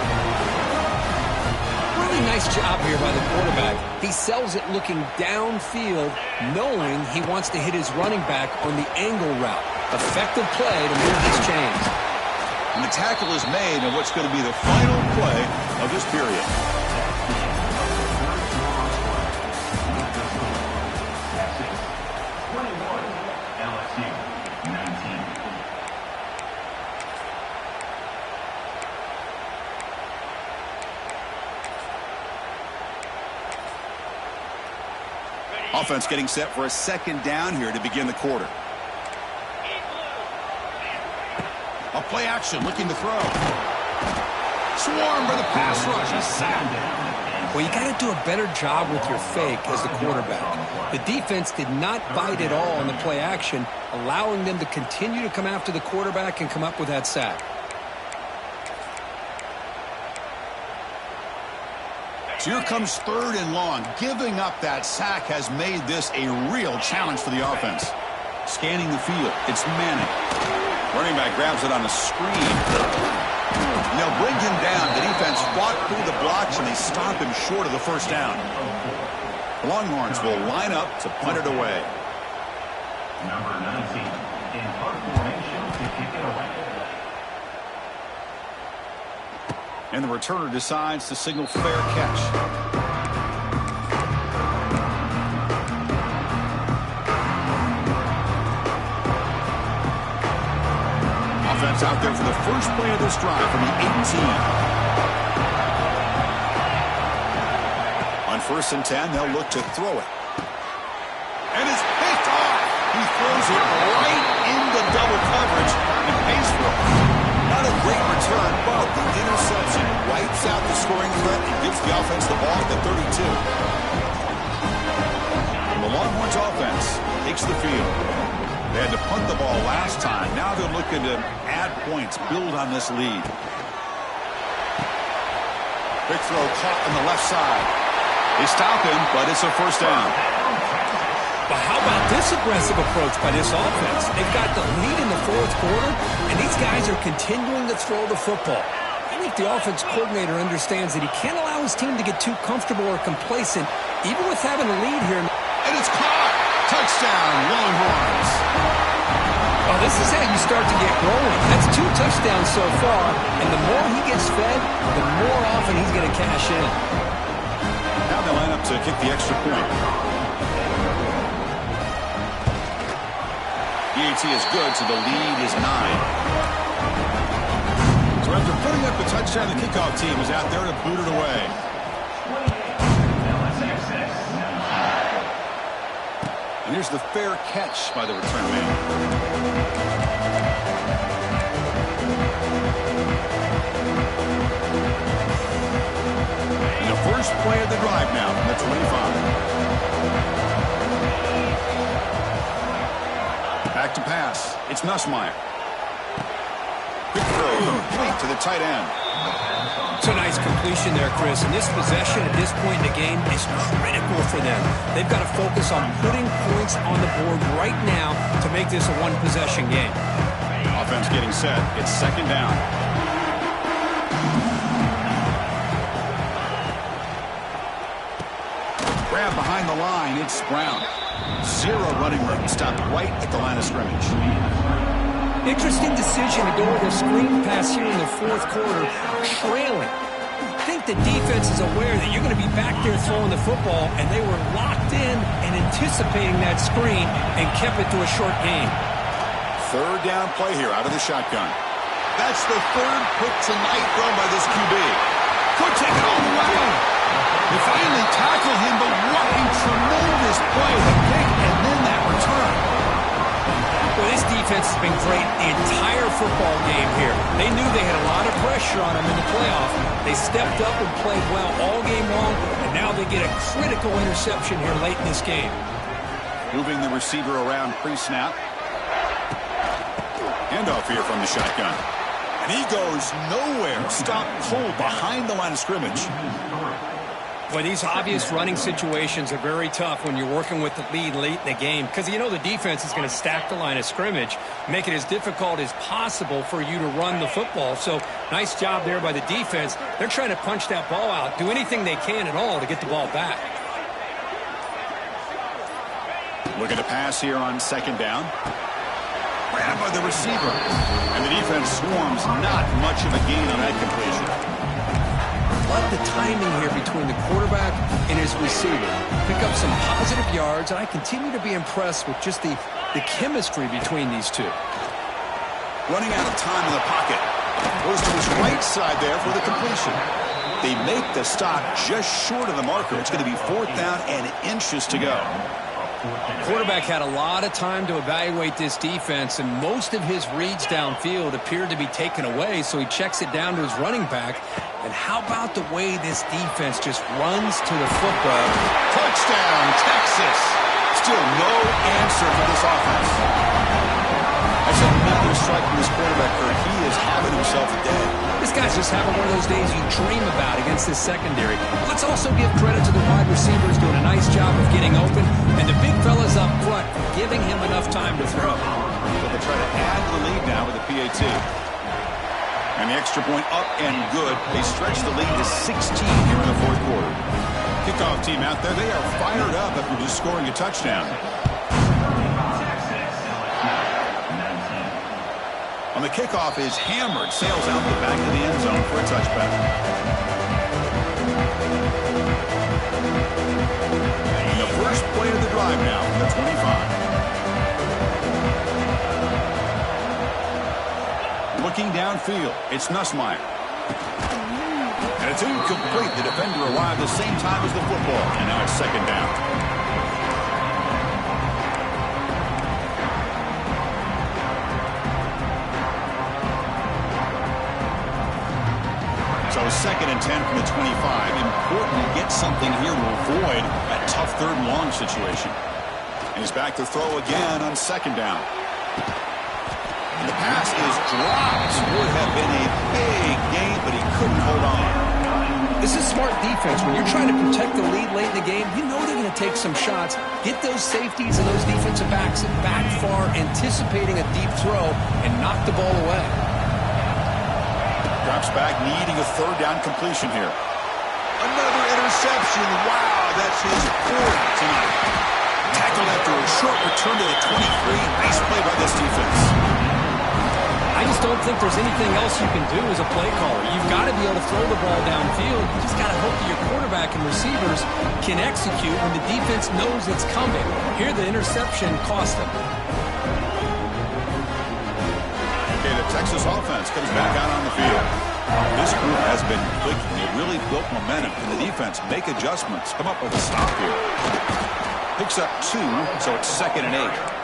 Really nice job here by the quarterback. He sells it looking downfield, knowing he wants to hit his running back on the angle route. Effective play to move his chains. And the tackle is made in what's going to be the final play of this period. Offense getting set for a 2nd down here to begin the quarter. A play action, looking to throw. Swarmed by the pass rush. He's sacked. Well, you got to do a better job with your fake as the quarterback. The defense did not bite at all on the play action, allowing them to continue to come after the quarterback and come up with that sack. So here comes 3rd and long. Giving up that sack has made this a real challenge for the offense. Scanning the field, it's Manning. Running back grabs it on a screen. And they'll bring him down. The defense fought through the blocks, and they stop him short of the 1st down. The Longhorns will line up to punt it away. Number 19 in punt formation to kick it away. And the returner decides to signal fair catch. Offense out there for the first play of this drive from the 18. On 1st and 10, they'll look to throw it. And it's picked off. He throws it right into double coverage and pays for it. Not a great return, but the interception wipes out the scoring threat and gives the offense the ball at the 32. And the Longhorns offense takes the field. They had to punt the ball last time. Now they're looking to add points, build on this lead. Quick throw caught on the left side. They stop him, but it's a first down. But how about this aggressive approach by this offense? They've got the lead in the 4th quarter, and these guys are continuing to throw the football. I think the offense coordinator understands that he can't allow his team to get too comfortable or complacent, even with having a lead here. And it's caught. Touchdown, Longhorns. Well, this is how you start to get rolling. That's 2 touchdowns so far, and the more he gets fed, the more often he's going to cash in. Now they line up to kick the extra point. PAT is good, so the lead is 9. So after putting up the touchdown, the kickoff team is out there to boot it away. And here's the fair catch by the return man. And the first play of the drive now from the 25. Back to pass. It's Nussmeier. Quick throw complete to the tight end. It's a nice completion there, Chris. And this possession at this point in the game is critical for them. They've got to focus on putting points on the board right now to make this a one-possession game. Offense getting set. It's 2nd down. Grab behind the line. It's Brown. 0 running room. Stopped right at the line of scrimmage. Interesting decision to go with a screen pass here in the 4th quarter, trailing. I think the defense is aware that you're going to be back there throwing the football, and they were locked in and anticipating that screen and kept it to a short gain. 3rd down play here out of the shotgun. That's the 3rd pick tonight thrown by this QB. Could take it all the way. They finally tackle him, but what a tremendous play. The pick and then that return. Well, this defense has been great the entire football game here. They knew they had a lot of pressure on them in the playoff. They stepped up and played well all game long, and now they get a critical interception here late in this game. Moving the receiver around pre-snap. Handoff here from the shotgun. And he goes nowhere. Stop cold behind the line of scrimmage. Boy, these obvious running situations are very tough when you're working with the lead late in the game because you know the defense is going to stack the line of scrimmage, make it as difficult as possible for you to run the football. So nice job there by the defense. They're trying to punch that ball out, do anything they can at all to get the ball back. Looking to pass here on 2nd down. Grabbed by the receiver. And the defense swarms. Not much of a gain on that completion. Love the timing here between the quarterback and his receiver. Pick up some positive yards, and I continue to be impressed with just the chemistry between these two. Running out of time in the pocket. Goes to his right side there for the completion. They make the stop just short of the marker. It's going to be 4th down and inches to go. Quarterback had a lot of time to evaluate this defense, and most of his reads downfield appeared to be taken away, so he checks it down to his running back. And how about the way this defense just runs to the football? Touchdown, Texas. Still no answer for this offense. That's another strike from this quarterback, Kurt. He is having himself a day. This guy's just having one of those days you dream about against this secondary. Let's also give credit to the wide receivers doing a nice job of getting open, and the big fellas up front giving him enough time to throw. So they try to add to the lead now with the PAT. And the extra point up and good. They stretch the lead to 16 here in the 4th quarter. Kickoff team out there, they are fired up after just scoring a touchdown. On the kickoff is hammered, sails out the back of the end zone for a touchback. And the first play of the drive now from the 25. Looking downfield, it's Nussmeier. And it's incomplete. The defender arrived the same time as the football, and now it's second down. So 2nd and 10 from the 25. Important to get something here to avoid that tough 3rd and long situation. And he's back to throw again on 2nd down. And the pass is dropped. Would have been a big gain, but he couldn't hold on. This is smart defense. When you're trying to protect the lead late in the game, you know they're going to take some shots. Get those safeties and those defensive backs back far, anticipating a deep throw, and knock the ball away. Drops back, needing a 3rd down completion here. Another interception. Wow, that's his 4th tonight. Tackled after a short return to the 23. Nice play by this defense. I just don't think there's anything else you can do as a play caller. You've got to be able to throw the ball downfield. You just got to hope that your quarterback and receivers can execute when the defense knows it's coming. Here, the interception cost them. Okay, the Texas offense comes back out on the field. This group has been clicking. They really built momentum. And the defense make adjustments. Come up with a stop here. Picks up 2, so it's 2nd and 8.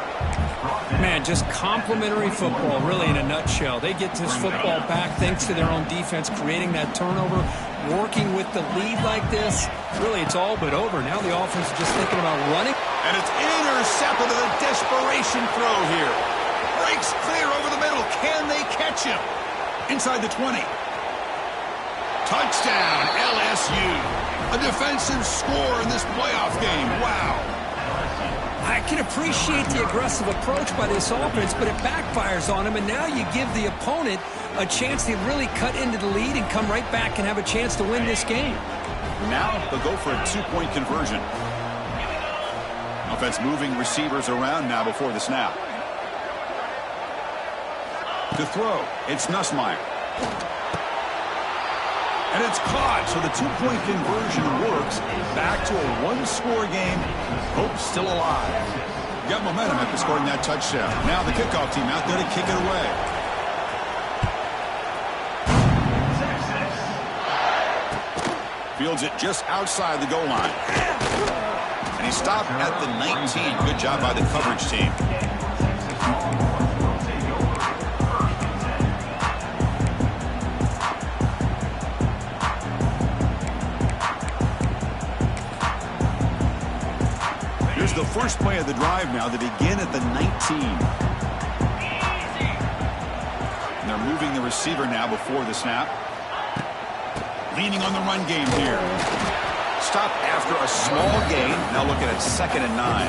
Man, just complimentary football, really, in a nutshell. They get this football back thanks to their own defense, creating that turnover, working with the lead like this. Really, it's all but over. Now the offense is just thinking about running. And it's intercepted to the desperation throw here. Breaks clear over the middle. Can they catch him? Inside the 20. Touchdown, LSU. A defensive score in this playoff game. Wow. I can appreciate the aggressive approach by this offense, but it backfires on them, and now you give the opponent a chance to really cut into the lead and come right back and have a chance to win this game. Now they'll go for a 2-point conversion. Offense moving receivers around now before the snap. To throw, it's Nussmeier. And it's caught, so the 2-point conversion works. Back to a 1-score game. Hope still alive. Got momentum after scoring that touchdown. Now the kickoff team out there to kick it away. Fields it just outside the goal line. And he stopped at the 19. Good job by the coverage team. The first play of the drive now. They begin at the 19. And they're moving the receiver now before the snap. Leaning on the run game here. Stop after a small gain. Now looking at 2nd and 9.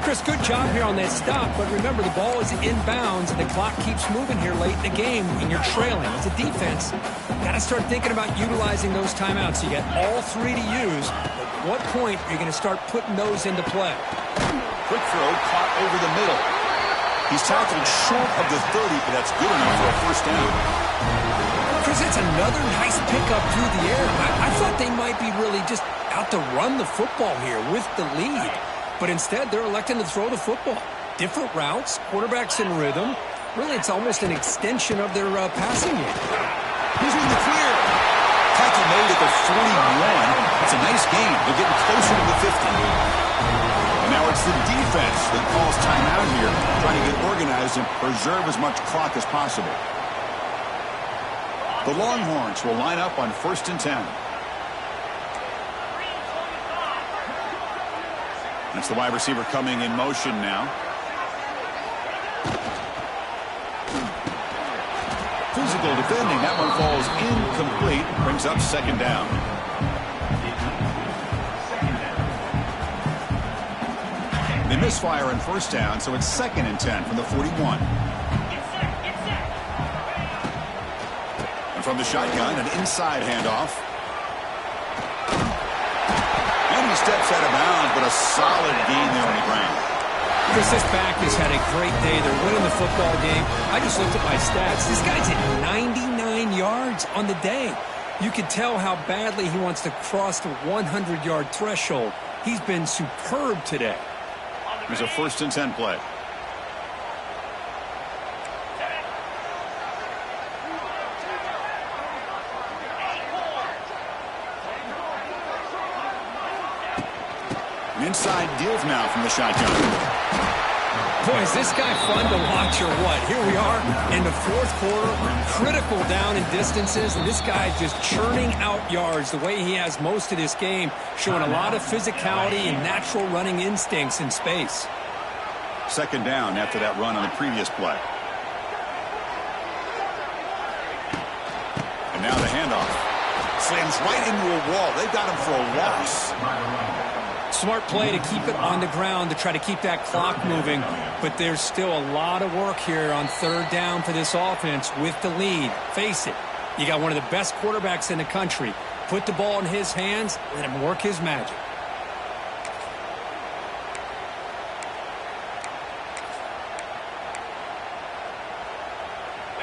Chris, good job here on that stop, but remember the ball is inbounds and the clock keeps moving here late in the game and you're trailing. As a defense, you got to start thinking about utilizing those timeouts. You got all 3 to use. At what point are you going to start putting those into play? Quick throw caught over the middle. He's tackled short of the 30, but that's good enough for a first down. Chris, it's another nice pickup through the air. I thought they might be really just out to run the football here with the lead. But instead, they're electing to throw the football. Different routes, quarterbacks in rhythm. Really, it's almost an extension of their passing game. He's in the clear. Tackle made at the 41. It's a nice game. They're getting closer to the 50. And now it's the defense that calls timeout here, trying to get organized and preserve as much clock as possible. The Longhorns will line up on 1st and 10. That's the wide receiver coming in motion now. Physical defending. That one falls incomplete. Brings up 2nd down. They misfire on 1st down, so it's 2nd and 10 from the 41. And from the shotgun, an inside handoff. And he steps out of bounds, but a solid gain there on the ground. Chris, this back has had a great day. They're winning the football game. I just looked at my stats. This guy's at 99 yards on the day. You can tell how badly he wants to cross the 100-yard threshold. He's been superb today. Here's a 1st and 10 play. An inside give now from the shotgun. Boy, is this guy fun to watch or what? Here we are in the 4th quarter, critical down in distances, and this guy just churning out yards the way he has most of this game, showing a lot of physicality and natural running instincts in space. 2nd down after that run on the previous play. And now the handoff. Slams right into a wall. They've got him for a loss. Smart play to keep it on the ground to try to keep that clock moving, but there's still a lot of work here on 3rd down for this offense with the lead. Face it, you got one of the best quarterbacks in the country. Put the ball in his hands, let him work his magic.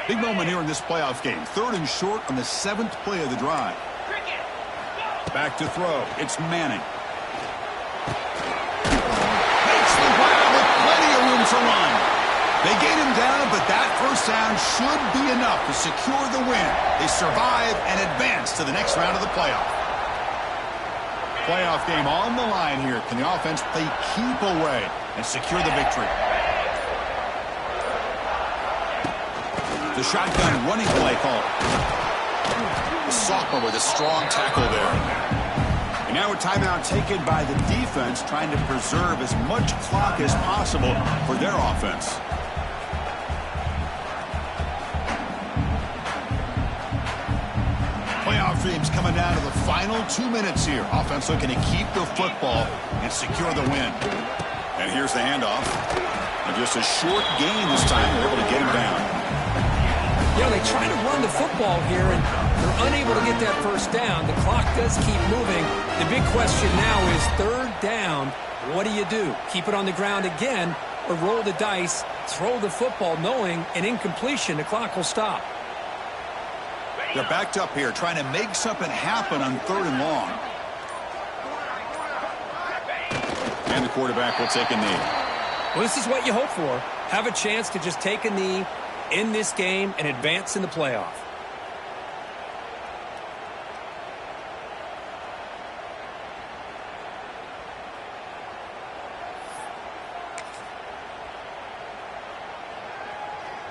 Big moment here in this playoff game. 3rd and short on the 7th play of the drive. Back to throw. It's Manning. To run. They gain him down, but that 1st down should be enough to secure the win. They survive and advance to the next round of the playoff. Playoff game on the line here. Can the offense play keep away and secure the victory? The shotgun running play call. The sophomore with a strong tackle there. And now a timeout taken by the defense, trying to preserve as much clock as possible for their offense. Playoff dreams coming down to the final 2 minutes here. Offense looking to keep the football and secure the win. And here's the handoff. And just a short gain this time. They're able to get him down. Yeah, they try to run the football here, and they're unable to get that 1st down. The clock does keep moving. The big question now is 3rd down. What do? Keep it on the ground again, or roll the dice, throw the football, knowing an incompletion, the clock will stop. They're backed up here, trying to make something happen on 3rd and long. And the quarterback will take a knee. Well, this is what you hope for. Have a chance to just take a knee in this game and advance in the playoff.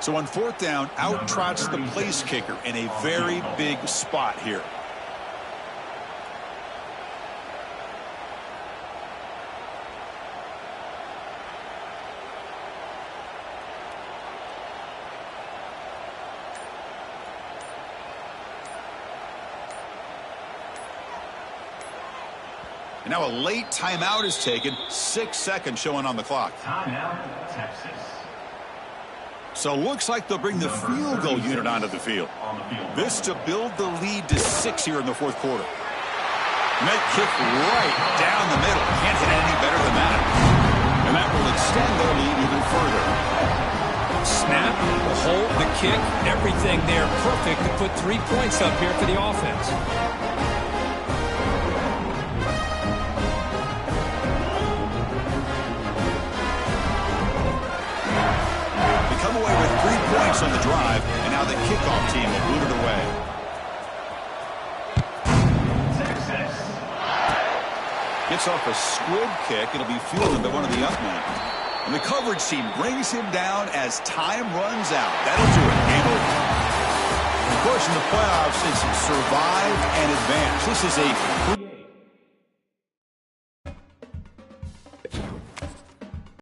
So on 4th down, out trots the place kicker in a very big spot here. And now a late timeout is taken. 6 seconds showing on the clock. Timeout, Texas. So looks like they'll bring the field goal unit onto the field. This to build the lead to 6 here in the 4th quarter. And that kick right down the middle. Can't hit any better than that. And that will extend their lead even further. Snap, the hold, the kick, everything there perfect to put 3 points up here for the offense. Come away with 3 points on the drive, and now the kickoff team will boot it away. Texas. Gets off a squib kick. It'll be fielded by one of the up men. And the coverage team brings him down as time runs out. That'll do it. Game over. Of course, in the playoffs, it's survive and advance. This is a